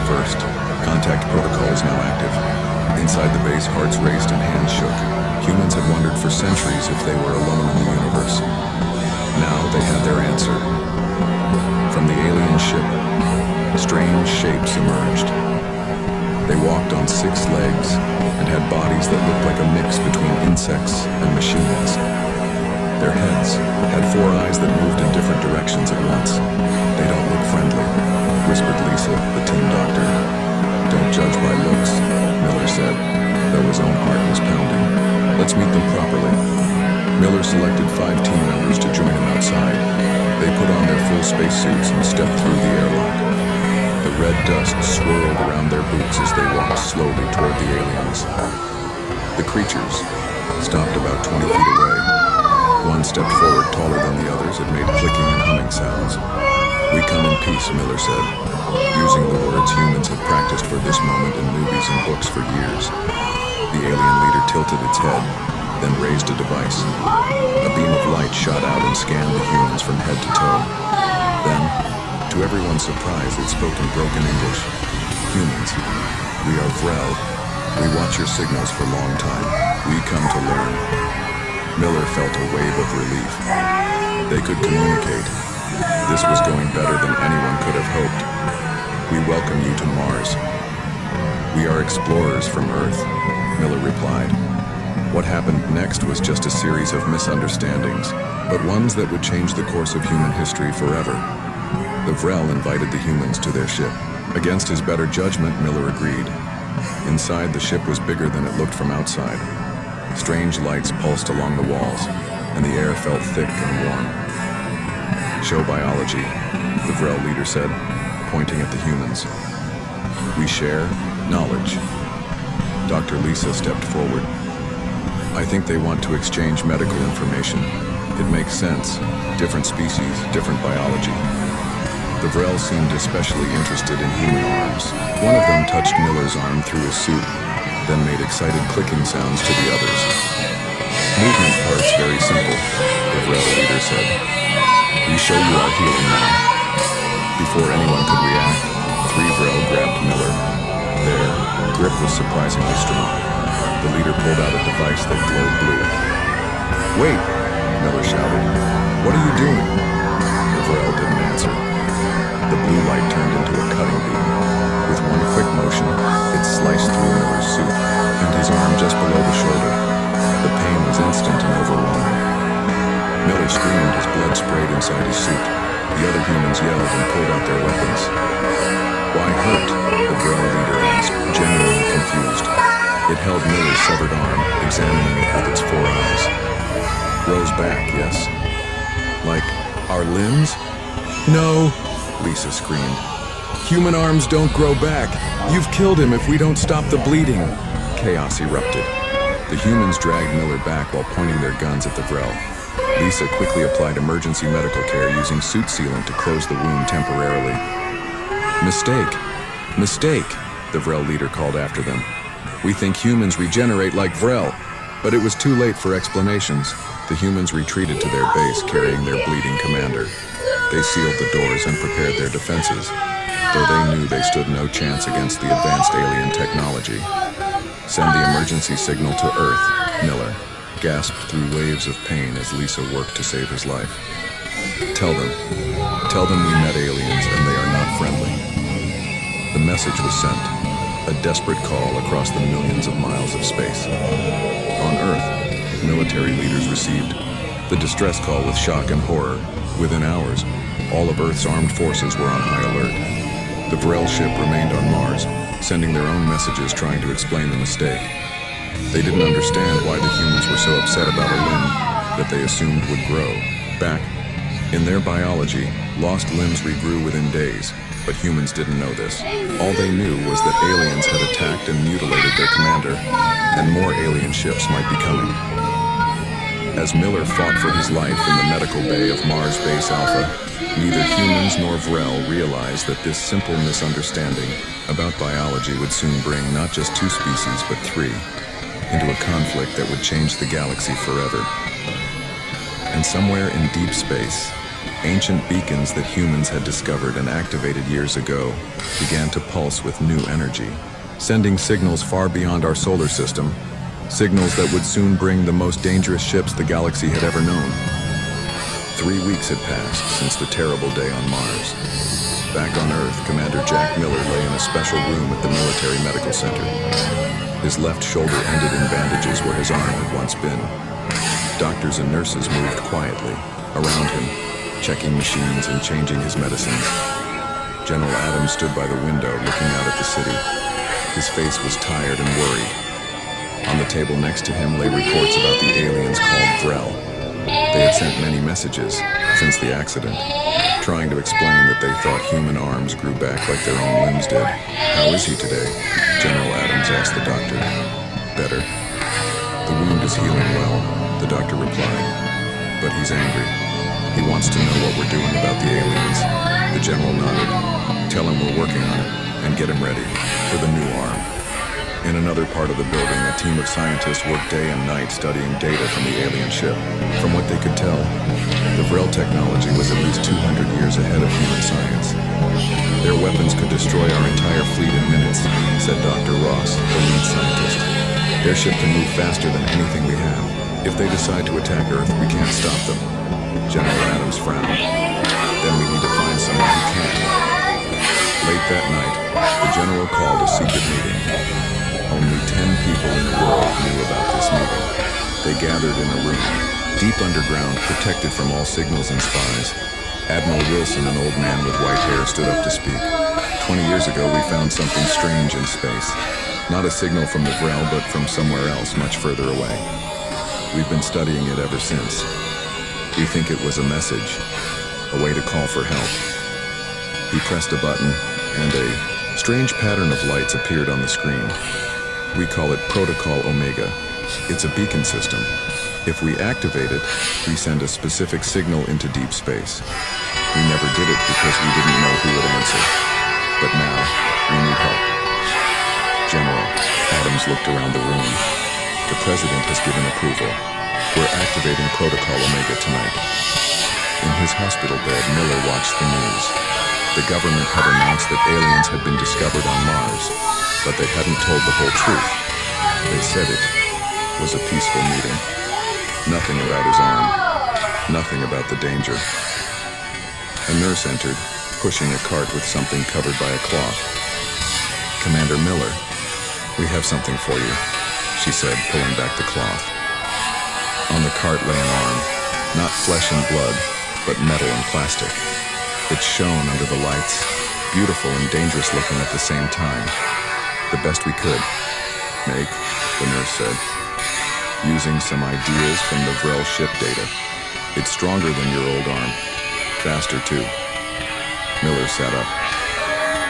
First, contact protocol is now active. Inside the base, hearts raced and hands shook. Humans had wondered for centuries if they were alone in the universe. Now they had their answer. From the alien ship, strange shapes emerged. They walked on 6 legs and had bodies that looked like a mix between insects and machines. Their heads had 4 eyes that moved in different directions at once. They don't look friendly, whispered Lisa, the team doctor. Don't judge by looks, Miller said, though his own heart was pounding. Let's meet them properly. Miller selected 5 team members to join him outside. They put on their full spacesuits and stepped through the airlock. The red dust swirled around their boots as they walked slowly toward the aliens. The creatures stopped about 20 feet away. One stepped forward taller than the others and made clicking and humming sounds. We come in peace, Miller said, using the words humans had practiced for this moment in movies and books for years. The alien leader tilted its head, then raised a device. A beam of light shot out and scanned the humans from head to toe. Then, to everyone's surprise, it spoke in broken English. Humans, we are Vrel. We watch your signals for a long time. We come to learn. Miller felt a wave of relief. They could communicate. This was going better than anyone could have hoped. We welcome you to Mars. We are explorers from Earth, Miller replied. What happened next was just a series of misunderstandings, but ones that would change the course of human history forever. The Vrel invited the humans to their ship. Against his better judgment, Miller agreed. Inside, the ship was bigger than it looked from outside. Strange lights pulsed along the walls, and the air felt thick and warm. Show biology, the Vrel leader said, pointing at the humans. We share knowledge. Dr. Lisa stepped forward. I think they want to exchange medical information. It makes sense. Different species, different biology. The Vrel seemed especially interested in human arms. One of them touched Miller's arm through his suit, then made excited clicking sounds to the others. Movement part's very simple, the Vrel leader said. We show you our healing now. Before anyone could react, 3 Vrel grabbed Miller. Their grip was surprisingly strong. The leader pulled out a device that glowed blue. Wait, Miller shouted. What are you doing? The Vrel didn't answer. The blue light turned into a cutting beam. With one quick motion, it sliced through Miller's suit and his arm just below the shoulder. The pain was instant and overwhelming. Miller screamed as blood sprayed inside his suit. The other humans yelled and pulled out their weapons. Why hurt? The Vrel leader asked, genuinely confused. It held Miller's severed arm, examining it with its 4 eyes. Grows back, yes? Like our limbs? No, Lisa screamed. Human arms don't grow back. You've killed him if we don't stop the bleeding. Chaos erupted. The humans dragged Miller back while pointing their guns at the Vrel. Lisa quickly applied emergency medical care using suit sealant to close the wound temporarily. Mistake! Mistake! The Vrel leader called after them. We think humans regenerate like Vrel. But it was too late for explanations. The humans retreated to their base carrying their bleeding commander. They sealed the doors and prepared their defenses, though they knew they stood no chance against the advanced alien technology. Send the emergency signal to Earth, Miller gasped through waves of pain as Lisa worked to save his life. Tell them we met aliens and they are not friendly. The message was sent, a desperate call across the millions of miles of space. On Earth, military leaders received the distress call with shock and horror. Within hours, all of Earth's armed forces were on high alert. The Vrel ship remained on Mars, sending their own messages trying to explain the mistake. They didn't understand why the humans were so upset about a limb that they assumed would grow back. In their biology, lost limbs regrew within days, but humans didn't know this. All they knew was that aliens had attacked and mutilated their commander, and more alien ships might be coming. As Miller fought for his life in the medical bay of Mars Base Alpha, neither humans nor Vrel realized that this simple misunderstanding about biology would soon bring not just 2 species but 3 into a conflict that would change the galaxy forever. And somewhere in deep space, ancient beacons that humans had discovered and activated years ago began to pulse with new energy, sending signals far beyond our solar system, signals that would soon bring the most dangerous ships the galaxy had ever known. 3 weeks had passed since the terrible day on Mars. Back on Earth, Commander Jack Miller lay in a special room at the Military Medical Center. His left shoulder ended in bandages where his arm had once been. Doctors and nurses moved quietly around him, checking machines and changing his medicines. General Adams stood by the window looking out at the city. His face was tired and worried. On the table next to him lay reports about the aliens called Vrel. They had sent many messages since the accident, trying to explain that they thought human arms grew back like their own limbs did. How is he today? General Adams asked the doctor. Better. The wound is healing well, the doctor replied. But he's angry. He wants to know what we're doing about the aliens. The general nodded. Tell him we're working on it, and get him ready for the new arm. In another part of the building, a team of scientists worked day and night studying data from the alien ship. From what they could tell, the Vrel technology was at least 200 years ahead of human science. Their weapons could destroy our entire fleet in minutes, said Dr. Ross, the lead scientist. Their ship can move faster than anything we have. If they decide to attack Earth, we can't stop them. General Adams frowned. Then we need to find someone who can. Late that night, the general called a secret meeting. Only 10 people in the world knew about this meeting. They gathered in a room, deep underground, protected from all signals and spies. Admiral Wilson, an old man with white hair, stood up to speak. 20 years ago, we found something strange in space. Not a signal from the Vrel, but from somewhere else, much further away. We've been studying it ever since. We think it was a message, a way to call for help. He pressed a button, and a strange pattern of lights appeared on the screen. We call it Protocol Omega. It's a beacon system. If we activate it, we send a specific signal into deep space. We never did it because we didn't know who would answer. But now, we need help. General, Adams looked around the room. The president has given approval. We're activating Protocol Omega tonight. In his hospital bed, Miller watched the news. The government had announced that aliens had been discovered on Mars, but they hadn't told the whole truth. They said it was a peaceful meeting. Nothing about his arm. Nothing about the danger. A nurse entered, pushing a cart with something covered by a cloth. Commander Miller, we have something for you, she said, pulling back the cloth. On the cart lay an arm, not flesh and blood, but metal and plastic. It shone under the lights, beautiful and dangerous looking at the same time. The best we could. Make, the nurse said, using some ideas from the Vrel ship data. It's stronger than your old arm. Faster, too. Miller sat up.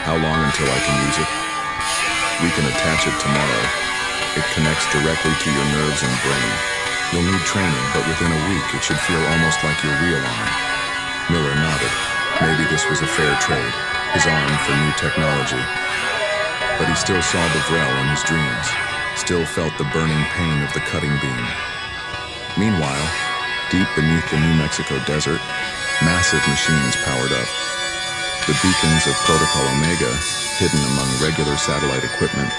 How long until I can use it? We can attach it tomorrow. It connects directly to your nerves and brain. You'll need training, but within a week it should feel almost like your real arm. Miller nodded. Maybe this was a fair trade, his arm for new technology. But he still saw the Vrel in his dreams, still felt the burning pain of the cutting beam. Meanwhile, deep beneath the New Mexico desert, massive machines powered up. The beacons of Protocol Omega, hidden among regular satellite equipment,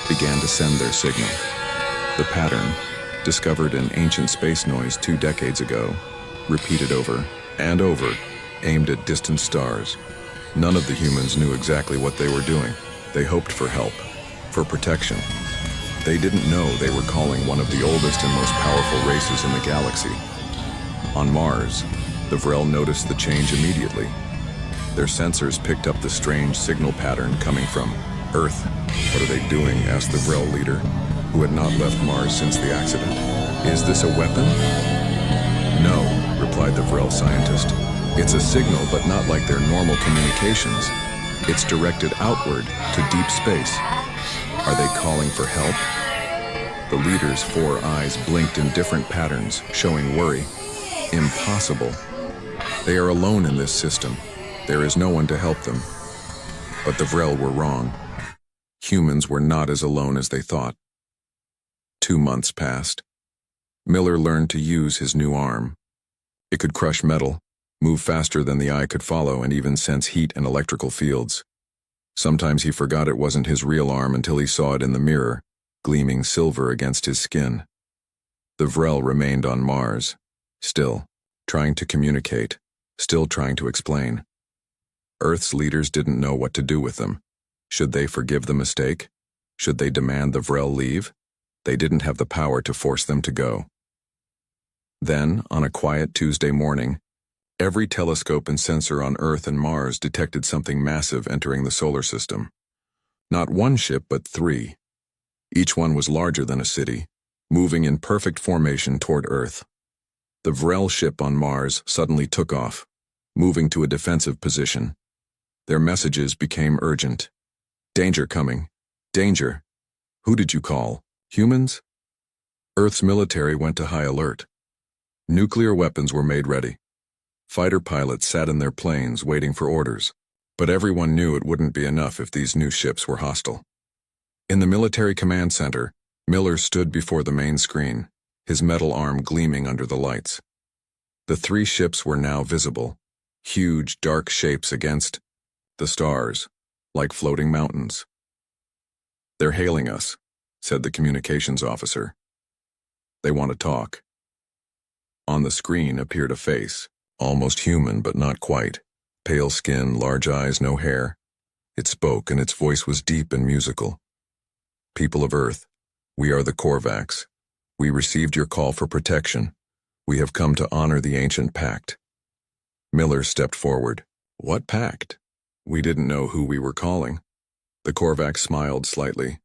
began to send their signal. The pattern, discovered in ancient space noise 2 decades ago, repeated over and over, aimed at distant stars. None of the humans knew exactly what they were doing. They hoped for help, for protection. They didn't know they were calling one of the oldest and most powerful races in the galaxy. On Mars, the Vrel noticed the change immediately. Their sensors picked up the strange signal pattern coming from Earth. What are they doing? Asked the Vrel leader, who had not left Mars since the accident. Is this a weapon? No, replied the Vrel scientist. It's a signal, but not like their normal communications. It's directed outward to deep space. Are they calling for help? The leader's 4 eyes blinked in different patterns, showing worry. Impossible. They are alone in this system. There is no one to help them. But the Vrel were wrong. Humans were not as alone as they thought. 2 months passed. Miller learned to use his new arm. It could crush metal, move faster than the eye could follow, and even sense heat and electrical fields. Sometimes he forgot it wasn't his real arm until he saw it in the mirror, gleaming silver against his skin. The Vrel remained on Mars, still, trying to communicate, still trying to explain. Earth's leaders didn't know what to do with them. Should they forgive the mistake? Should they demand the Vrel leave? They didn't have the power to force them to go. Then, on a quiet Tuesday morning, every telescope and sensor on Earth and Mars detected something massive entering the solar system. Not 1 ship, but 3. Each one was larger than a city, moving in perfect formation toward Earth. The Vrel ship on Mars suddenly took off, moving to a defensive position. Their messages became urgent. Danger coming. Danger. Who did you call? Humans? Earth's military went to high alert. Nuclear weapons were made ready. Fighter pilots sat in their planes waiting for orders, but everyone knew it wouldn't be enough if these new ships were hostile. In the military command center, Miller stood before the main screen, his metal arm gleaming under the lights. The 3 ships were now visible, huge dark shapes against the stars, like floating mountains. They're hailing us, said the communications officer. They want to talk. On the screen appeared a face, almost human but not quite. Pale skin, large eyes, no hair. It spoke, and its voice was deep and musical. People of Earth, we are the Korvax. We received your call for protection. We have come to honor the ancient pact. Miller stepped forward. What pact? We didn't know who we were calling. The Korvax smiled slightly.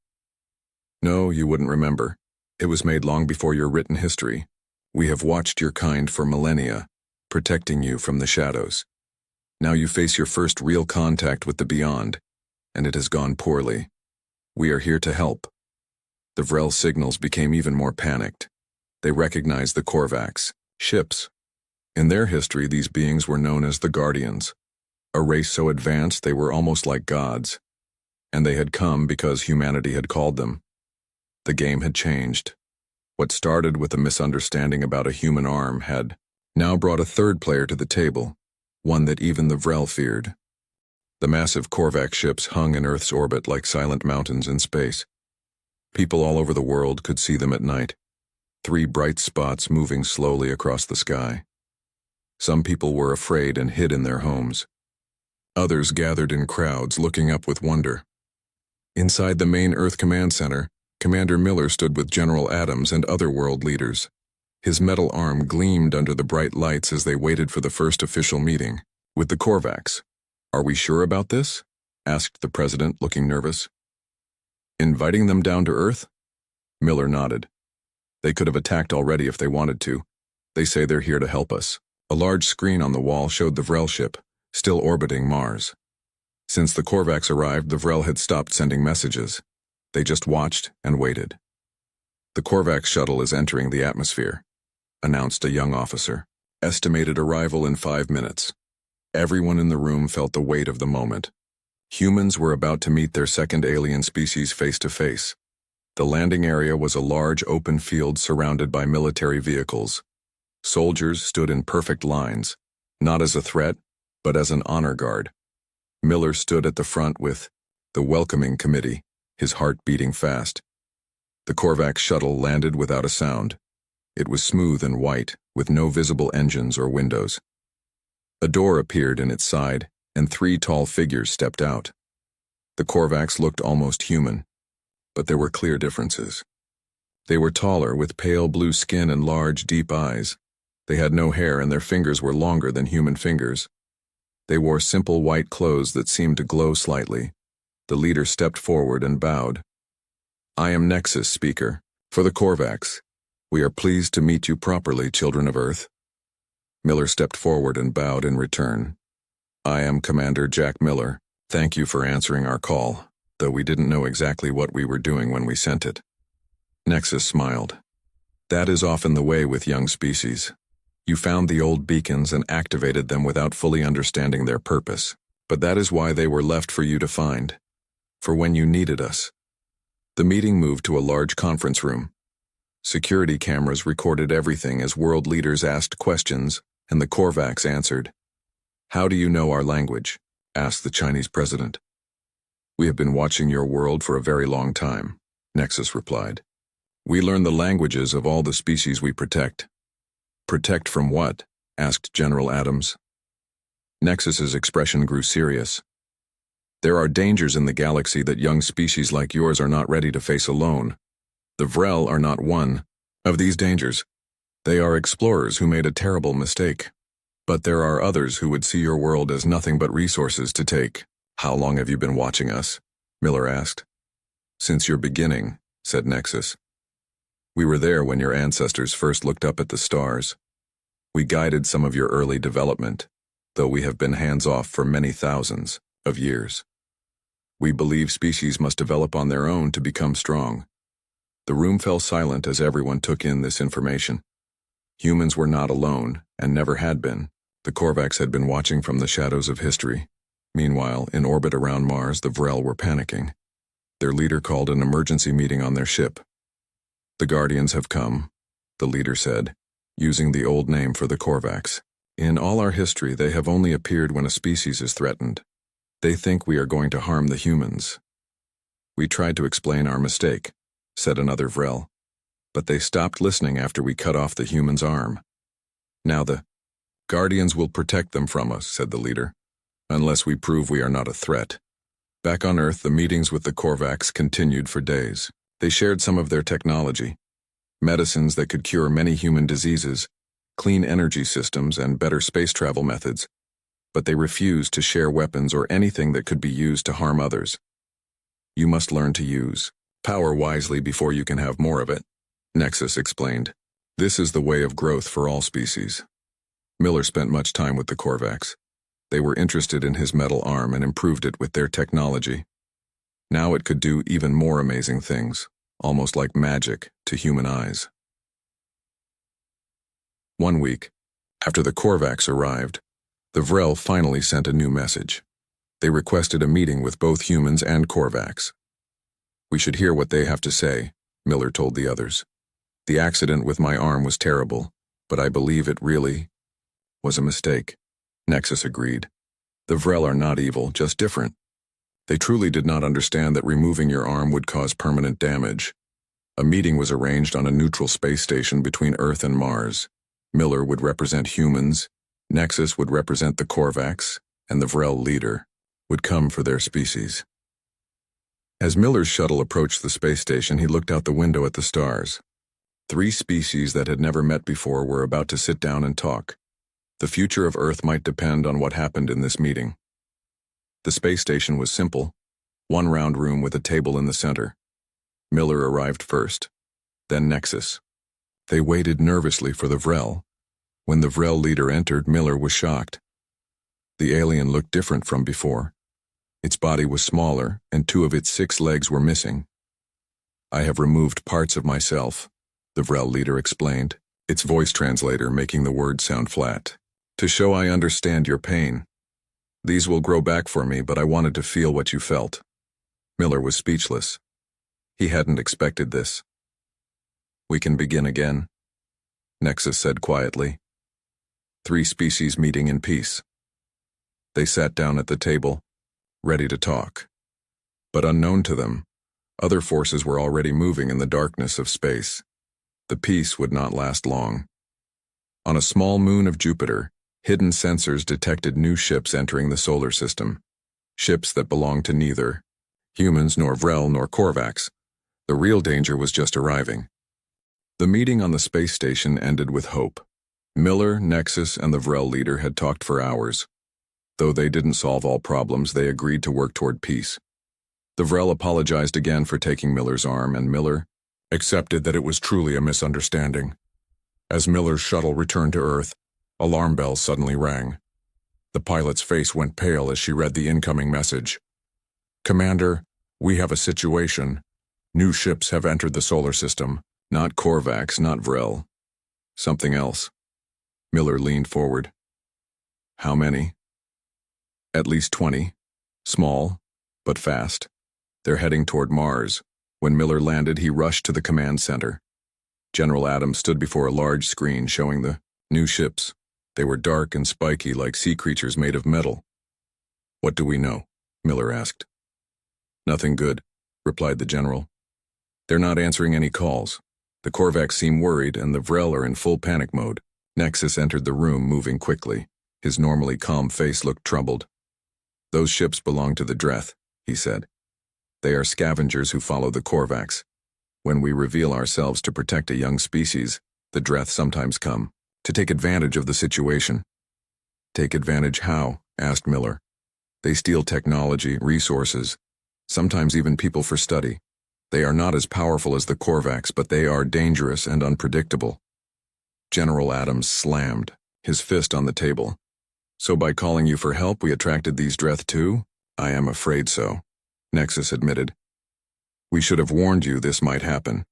No, you wouldn't remember. It was made long before your written history. We have watched your kind for millennia, protecting you from the shadows. Now you face your first real contact with the beyond, and it has gone poorly. We are here to help. The Vrel signals became even more panicked. They recognized the Korvax, ships. In their history, these beings were known as the Guardians, a race so advanced they were almost like gods. And they had come because humanity had called them. The game had changed. What started with a misunderstanding about a human arm had now brought a third player to the table, one that even the Vrel feared. The massive Korvax ships hung in Earth's orbit like silent mountains in space. People all over the world could see them at night, 3 bright spots moving slowly across the sky. Some people were afraid and hid in their homes. Others gathered in crowds, looking up with wonder. Inside the main Earth Command Center, Commander Miller stood with General Adams and other world leaders. His metal arm gleamed under the bright lights as they waited for the first official meeting. With the Korvax. Are we sure about this? Asked the president, looking nervous. Inviting them down to Earth? Miller nodded. They could have attacked already if they wanted to. They say they're here to help us. A large screen on the wall showed the Vrel ship, still orbiting Mars. Since the Korvax arrived, the Vrel had stopped sending messages. They just watched and waited. The Korvax shuttle is entering the atmosphere, announced a young officer. Estimated arrival in 5 minutes. Everyone in the room felt the weight of the moment. Humans were about to meet their second alien species face to face. The landing area was a large open field surrounded by military vehicles. Soldiers stood in perfect lines, not as a threat, but as an honor guard. Miller stood at the front with the welcoming committee, his heart beating fast. The Korvax shuttle landed without a sound. It was smooth and white, with no visible engines or windows. A door appeared in its side, and 3 tall figures stepped out. The Korvax looked almost human, but there were clear differences. They were taller, with pale blue skin and large, deep eyes. They had no hair, and their fingers were longer than human fingers. They wore simple white clothes that seemed to glow slightly. The leader stepped forward and bowed. "I am Nexus, Speaker, for the Korvax. We are pleased to meet you properly, children of Earth." Miller stepped forward and bowed in return. "I am Commander Jack Miller. Thank you for answering our call, though we didn't know exactly what we were doing when we sent it." Nexus smiled. "That is often the way with young species. You found the old beacons and activated them without fully understanding their purpose. But that is why they were left for you to find. For when you needed us." The meeting moved to a large conference room. Security cameras recorded everything as world leaders asked questions, and the Korvax answered. "How do you know our language?" asked the Chinese president. "We have been watching your world for a very long time," Nexus replied. "We learn the languages of all the species we protect." "Protect from what?" asked General Adams. Nexus's expression grew serious. "There are dangers in the galaxy that young species like yours are not ready to face alone. The Vrel are not one of these dangers. They are explorers who made a terrible mistake. But there are others who would see your world as nothing but resources to take." "How long have you been watching us?" Miller asked. "Since your beginning," said Nexus. "We were there when your ancestors first looked up at the stars. We guided some of your early development, though we have been hands-off for many thousands of years. We believe species must develop on their own to become strong." The room fell silent as everyone took in this information. Humans were not alone, and never had been. The Korvax had been watching from the shadows of history. Meanwhile, in orbit around Mars, the Vrel were panicking. Their leader called an emergency meeting on their ship. "The Guardians have come," the leader said, using the old name for the Korvax. "In all our history, they have only appeared when a species is threatened. They think we are going to harm the humans." "We tried to explain our mistake," said another Vrel, "but they stopped listening after we cut off the human's arm. Now the Guardians will protect them from us," said the leader, "unless we prove we are not a threat." Back on Earth, the meetings with the Korvax continued for days. They shared some of their technology, medicines that could cure many human diseases, clean energy systems, and better space travel methods. But they refused to share weapons or anything that could be used to harm others. "You must learn to use power wisely before you can have more of it," Nexus explained. "This is the way of growth for all species." Miller spent much time with the Korvax. They were interested in his metal arm and improved it with their technology. Now it could do even more amazing things, almost like magic to human eyes. 1 week after the Korvax arrived, the Vrel finally sent a new message. They requested a meeting with both humans and Korvax. "We should hear what they have to say," Miller told the others. "The accident with my arm was terrible, but I believe it really was a mistake." Nexus agreed. "The Vrel are not evil, just different. They truly did not understand that removing your arm would cause permanent damage." A meeting was arranged on a neutral space station between Earth and Mars. Miller would represent humans, Nexus would represent the Korvax, and the Vrel leader would come for their species. As Miller's shuttle approached the space station, he looked out the window at the stars. 3 species that had never met before were about to sit down and talk. The future of Earth might depend on what happened in this meeting. The space station was simple, one round room with a table in the center. Miller arrived first, then Nexus. They waited nervously for the Vrel. When the Vrel leader entered, Miller was shocked. The alien looked different from before. Its body was smaller, and 2 of its 6 legs were missing. "I have removed parts of myself," the Vrel leader explained, its voice translator making the words sound flat, "to show I understand your pain. These will grow back for me, but I wanted to feel what you felt." Miller was speechless. He hadn't expected this. "We can begin again," Nexus said quietly. 3 species meeting in peace. They sat down at the table, ready to talk. But unknown to them, other forces were already moving in the darkness of space. The peace would not last long. On a small moon of Jupiter, hidden sensors detected new ships entering the solar system. Ships that belonged to neither humans nor Vrel nor Korvax. The real danger was just arriving. The meeting on the space station ended with hope. Miller, Nexus, and the Vrel leader had talked for hours. Though they didn't solve all problems, they agreed to work toward peace. The Vrel apologized again for taking Miller's arm, and Miller accepted that it was truly a misunderstanding. As Miller's shuttle returned to Earth, alarm bells suddenly rang. The pilot's face went pale as she read the incoming message. "Commander, we have a situation. New ships have entered the solar system. Not Korvax, not Vrel. Something else." Miller leaned forward. "How many?" "At least 20. Small, but fast. They're heading toward Mars." When Miller landed, he rushed to the command center. General Adams stood before a large screen showing the new ships. They were dark and spiky like sea creatures made of metal. "What do we know?" Miller asked. "Nothing good," replied the general. "They're not answering any calls. The Korvax seem worried, and the Vrel are in full panic mode." Nexus entered the room, moving quickly. His normally calm face looked troubled. "Those ships belong to the Dreth," he said. "They are scavengers who follow the Korvax. When we reveal ourselves to protect a young species, the Dreth sometimes come to take advantage of the situation." "Take advantage how?" asked Miller. "They steal technology, resources, sometimes even people for study. They are not as powerful as the Korvax, but they are dangerous and unpredictable." General Adams slammed, his fist on the table. "So by calling you for help, we attracted these Dreth too?" "I am afraid so," Nexus admitted. "We should have warned you this might happen."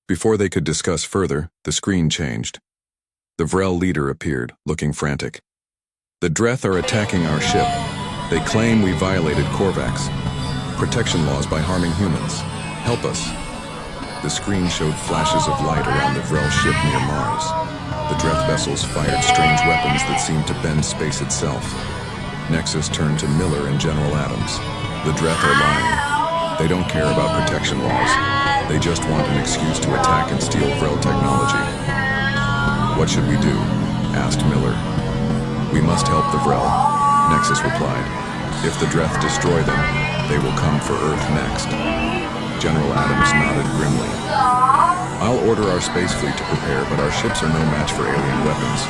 Before they could discuss further, the screen changed. The Vrel leader appeared, looking frantic. "The Dreth are attacking our ship. They claim we violated Korvax protection laws by harming humans. Help us." The screen showed flashes of light around the Vrel ship near Mars. The Dreth vessels fired strange weapons that seemed to bend space itself. Nexus turned to Miller and General Adams. "The Dreth are lying. They don't care about protection laws. They just want an excuse to attack and steal Vrel technology." "What should we do?" asked Miller. "We must help the Vrel," Nexus replied. "If the Dreth destroy them, they will come for Earth next." General Adams nodded grimly. "I'll order our space fleet to prepare, but our ships are no match for alien weapons."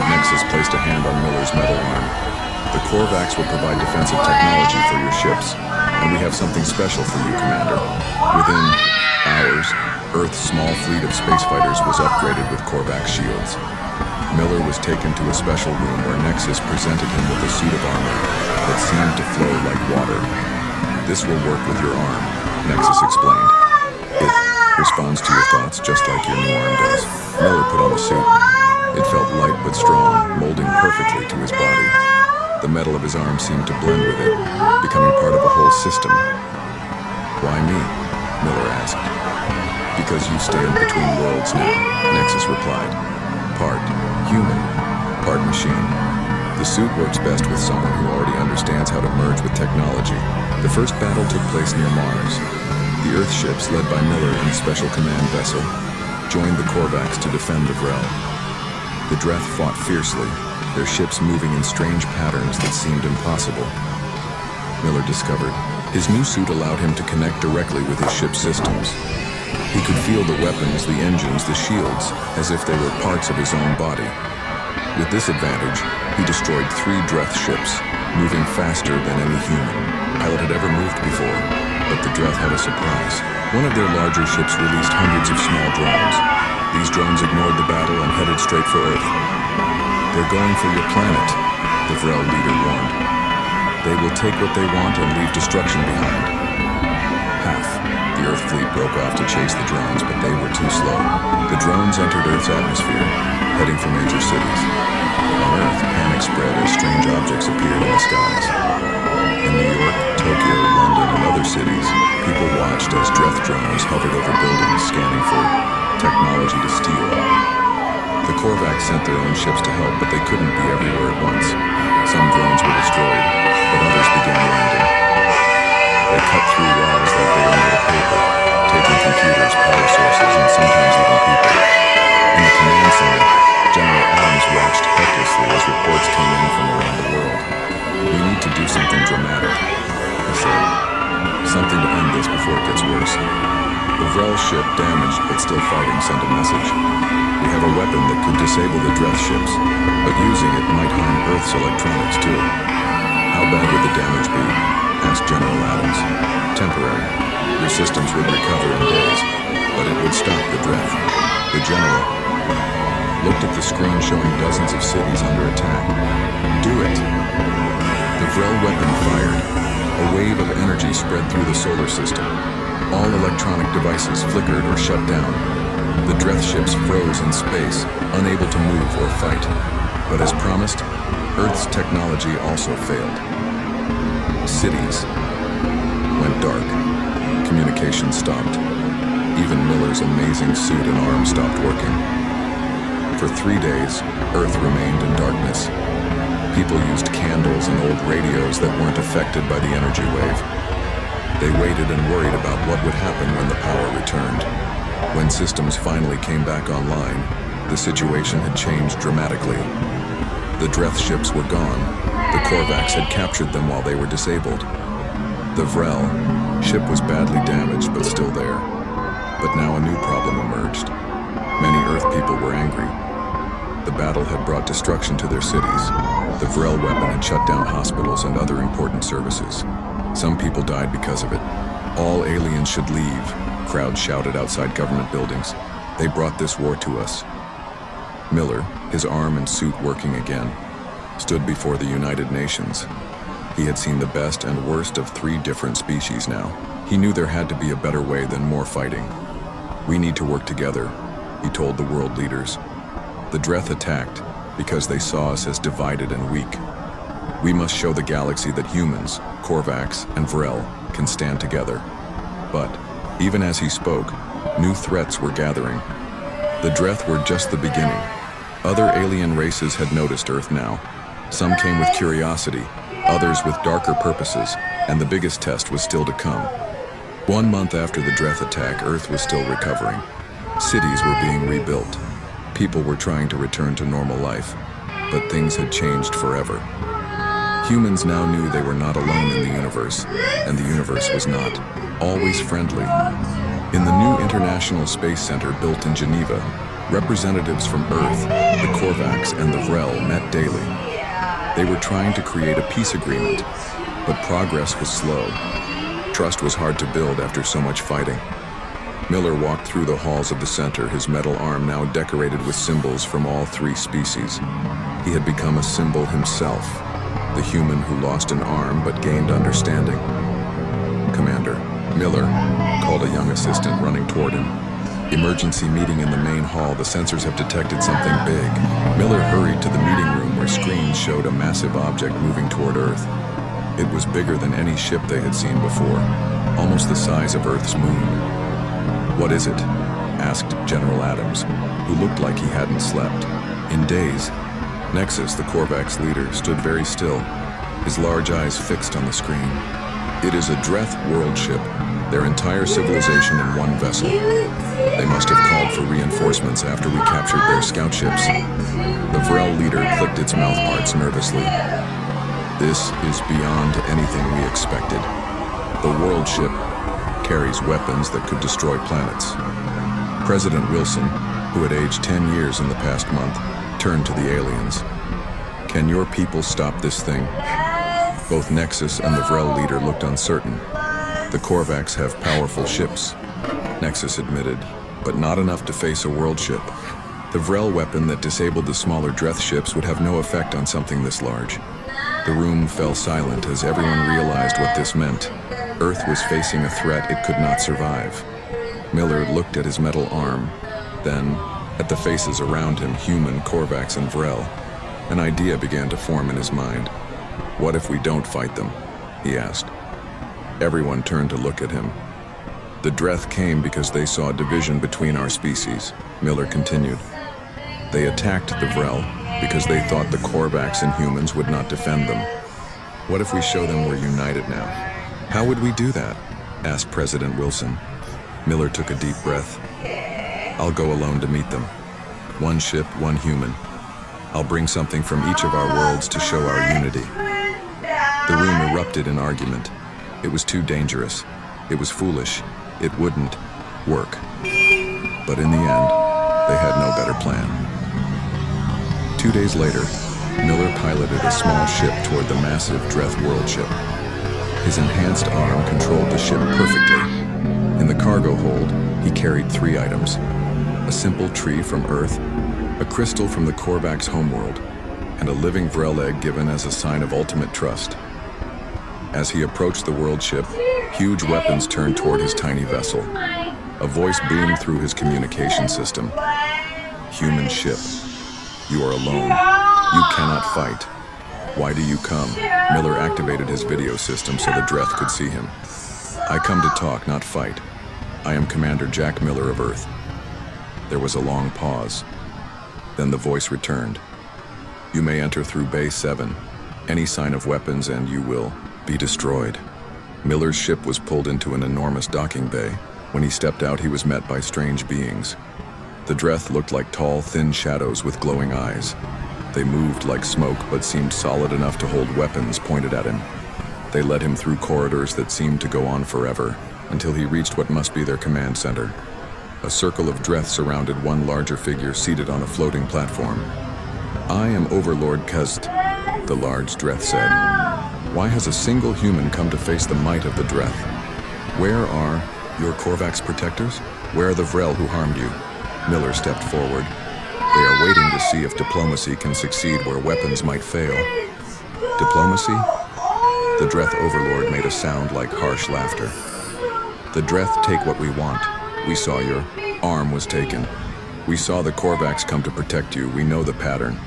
Nexus placed a hand on Miller's metal arm. "The Korvax will provide defensive technology for your ships, and we have something special for you, Commander." Within hours, Earth's small fleet of space fighters was upgraded with Korvax shields. Miller was taken to a special room where Nexus presented him with a suit of armor that seemed to flow like water. "This will work with your arm," Nexus explained. "It responds to your thoughts just like your new arm does." Miller put on the suit. It felt light but strong, molding perfectly to his body. The metal of his arm seemed to blend with it, becoming part of a whole system. "Why me?" Miller asked. "Because you stand between worlds now," Nexus replied. "Part human, part machine. The suit works best with someone who already understands how to merge with technology." The first battle took place near Mars. The Earth ships, led by Miller in a special command vessel, joined the Korvax to defend the Vrel. The Dreth fought fiercely, their ships moving in strange patterns that seemed impossible. Miller discovered his new suit allowed him to connect directly with his ship's systems. He could feel the weapons, the engines, the shields, as if they were parts of his own body. With this advantage, he destroyed 3 Dreth ships, moving faster than any human pilot had ever moved before. But the Dreth had a surprise. One of their larger ships released hundreds of small drones. These drones ignored the battle and headed straight for Earth. "They're going for your planet," the Vrel leader warned. "They will take what they want and leave destruction behind." Half the Earth fleet broke off to chase the drones, but they were too slow. The drones entered Earth's atmosphere, heading for major cities. On Earth, panic spread as strange objects appeared in the skies. In New York, Tokyo, London, and other cities, people watched as Dreth drones hovered over buildings, scanning for technology to steal. The Korvax sent their own ships to help, but they couldn't be everywhere at once. Some drones were destroyed, but others began landing. They cut through walls like they were made of paper, taking computers, power sources, and sometimes even people. In the command center, General Adams watched helplessly as reports came in from around the world. "We need to do something dramatic," he said. "Something to end this before it gets worse." The Vrel ship, damaged but still fighting, sent a message. "We have a weapon that could disable the Dreth ships, but using it might harm Earth's electronics too." "How bad would the damage be?" asked General Adams. "Temporary. Your systems would recover in days, but it would stop the Dreth." The general looked at the screen showing dozens of cities under attack. "Do it." The Vrel weapon fired. A wave of energy spread through the solar system. All electronic devices flickered or shut down. The Dreth ships froze in space, unable to move or fight. But as promised, Earth's technology also failed. Cities went dark. Communication stopped. Even Miller's amazing suit and arm stopped working. For 3 days, Earth remained in darkness. People used candles and old radios that weren't affected by the energy wave. They waited and worried about what would happen when the power returned. When systems finally came back online, the situation had changed dramatically. The Dreth ships were gone. The Korvax had captured them while they were disabled. The Vrel ship was badly damaged but still there. But now a new problem emerged. Many Earth people were angry. The battle had brought destruction to their cities. The Vrel weapon had shut down hospitals and other important services. Some people died because of it. "All aliens should leave," crowds shouted outside government buildings. "They brought this war to us." Miller, his arm and suit working again, stood before the United Nations. He had seen the best and worst of 3 different species now. He knew there had to be a better way than more fighting. "We need to work together," he told the world leaders. "The Dreth attacked because they saw us as divided and weak. We must show the galaxy that humans, Korvax, and Vrel can stand together." But, even as he spoke, new threats were gathering. The Dreth were just the beginning. Other alien races had noticed Earth now. Some came with curiosity, others with darker purposes, and the biggest test was still to come. 1 month after the Dreth attack, Earth was still recovering. Cities were being rebuilt. People were trying to return to normal life, but things had changed forever. Humans now knew they were not alone in the universe, and the universe was not always friendly. In the new International Space Center built in Geneva, representatives from Earth, the Korvax, and the Vrel met daily. They were trying to create a peace agreement, but progress was slow. Trust was hard to build after so much fighting. Miller walked through the halls of the center, his metal arm now decorated with symbols from all 3 species. He had become a symbol himself, the human who lost an arm but gained understanding. "Commander," Miller called a young assistant running toward him. "Emergency meeting in the main hall. The sensors have detected something big." Miller hurried to the meeting room where screens showed a massive object moving toward Earth. It was bigger than any ship they had seen before, almost the size of Earth's moon. "What is it?" asked General Adams, who looked like he hadn't slept in days. Nexus, the Korvax leader, stood very still, his large eyes fixed on the screen. "It is a Dreth world ship, their entire civilization in one vessel. They must have called for reinforcements after we captured their scout ships." The Vrel leader clicked its mouthparts nervously. "This is beyond anything we expected. The world ship carries weapons that could destroy planets." President Wilson, who had aged 10 years in the past month, turned to the aliens. "Can your people stop this thing?" Both Nexus and the Vrel leader looked uncertain. The Korvax have powerful ships, Nexus admitted, but not enough to face a world ship. The Vrel weapon that disabled the smaller Dreth ships would have no effect on something this large. The room fell silent as everyone realized what this meant. Earth was facing a threat it could not survive. Miller looked at his metal arm, then at the faces around him, human, Korvax, and Vrel. An idea began to form in his mind. What if we don't fight them? He asked. Everyone turned to look at him. The Dreth came because they saw a division between our species, Miller continued. They attacked the Vrel because they thought the Korvax and humans would not defend them. What if we show them we're united now? How would we do that? Asked President Wilson. Miller took a deep breath. I'll go alone to meet them. One ship, one human. I'll bring something from each of our worlds to show our unity. The room erupted in argument. It was too dangerous. It was foolish. It wouldn't work. But in the end, they had no better plan. 2 days later, Miller piloted a small ship toward the massive Dreth world ship. His enhanced arm controlled the ship perfectly. In the cargo hold, he carried 3 items: a simple tree from Earth, a crystal from the Korvax homeworld, and a living Vrel egg given as a sign of ultimate trust. As he approached the world ship, huge weapons turned toward his tiny vessel. A voice boomed through his communication system. Human ship, you are alone. You cannot fight. Why do you come? Miller activated his video system so the Dreth could see him. I come to talk, not fight. I am Commander Jack Miller of Earth. There was a long pause. Then the voice returned. You may enter through Bay 7. Any sign of weapons and you will be destroyed. Miller's ship was pulled into an enormous docking bay. When he stepped out, he was met by strange beings. The Dreth looked like tall, thin shadows with glowing eyes. They moved like smoke but seemed solid enough to hold weapons pointed at him. They led him through corridors that seemed to go on forever, until he reached what must be their command center. A circle of Dreth surrounded one larger figure seated on a floating platform. I am Overlord Kust, the large Dreth said. Why has a single human come to face the might of the Dreth? Where are your Korvax protectors? Where are the Vrel who harmed you? Miller stepped forward. They are waiting to see if diplomacy can succeed where weapons might fail. Diplomacy? The Dreth Overlord made a sound like harsh laughter. The Dreth take what we want. We saw your arm was taken. We saw the Korvax come to protect you. We know the pattern.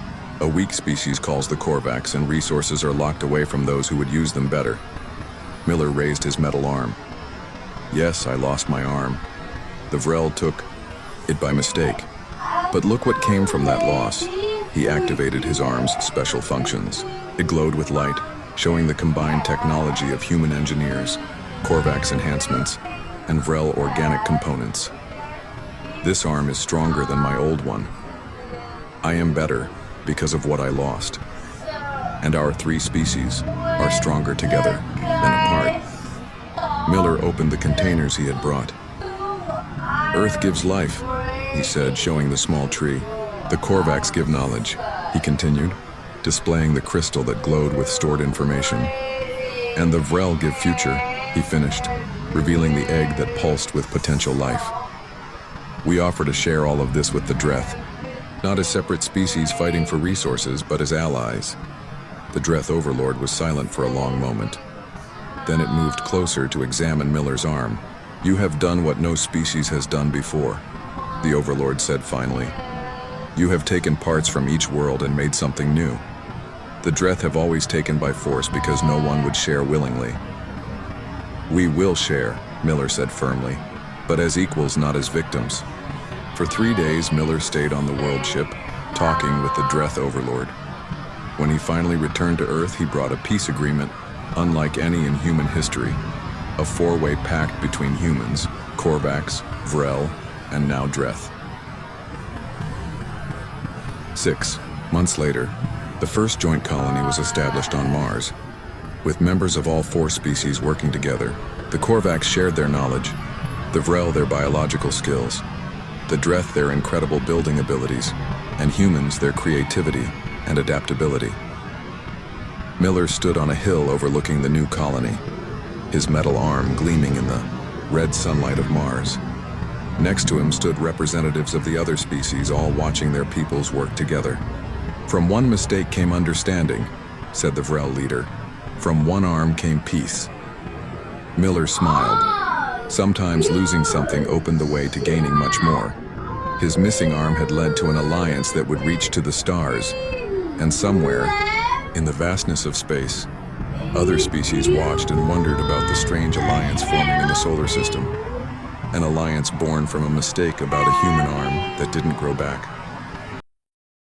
A weak species calls the Korvax, and resources are locked away from those who would use them better. Miller raised his metal arm. Yes, I lost my arm. The Vrel took it by mistake. But look what came from that loss. He activated his arm's special functions. It glowed with light, showing the combined technology of human engineers, Korvax enhancements, and Vrel organic components. This arm is stronger than my old one. I am better because of what I lost. And our 3 species are stronger together than apart. Miller opened the containers he had brought. Earth gives life, he said, showing the small tree. The Korvax give knowledge, he continued, displaying the crystal that glowed with stored information. And the Vrel give future, he finished, revealing the egg that pulsed with potential life. We offer to share all of this with the Dreth, not as separate species fighting for resources, but as allies. The Dreth Overlord was silent for a long moment. Then it moved closer to examine Miller's arm. You have done what no species has done before, the Overlord said finally. You have taken parts from each world and made something new. The Dreth have always taken by force because no one would share willingly. We will share, Miller said firmly, but as equals, not as victims. For 3 days, Miller stayed on the world ship, talking with the Dreth Overlord. When he finally returned to Earth, he brought a peace agreement unlike any in human history. A 4-way pact between humans, Korvax, Vrel, and now Dreth. 6 months later, the first joint colony was established on Mars. With members of all 4 species working together, the Korvax shared their knowledge, the Vrel their biological skills, the Dreth their incredible building abilities, and humans their creativity and adaptability. Miller stood on a hill overlooking the new colony. his metal arm gleaming in the red sunlight of Mars. Next to him stood representatives of the other species, all watching their peoples work together. "From one mistake came understanding," said the Vrel leader. "From one arm came peace." Miller smiled. Sometimes losing something opened the way to gaining much more. His missing arm had led to an alliance that would reach to the stars, and somewhere, in the vastness of space, other species watched and wondered about the strange alliance forming in the solar system. An alliance born from a mistake about a human arm that didn't grow back.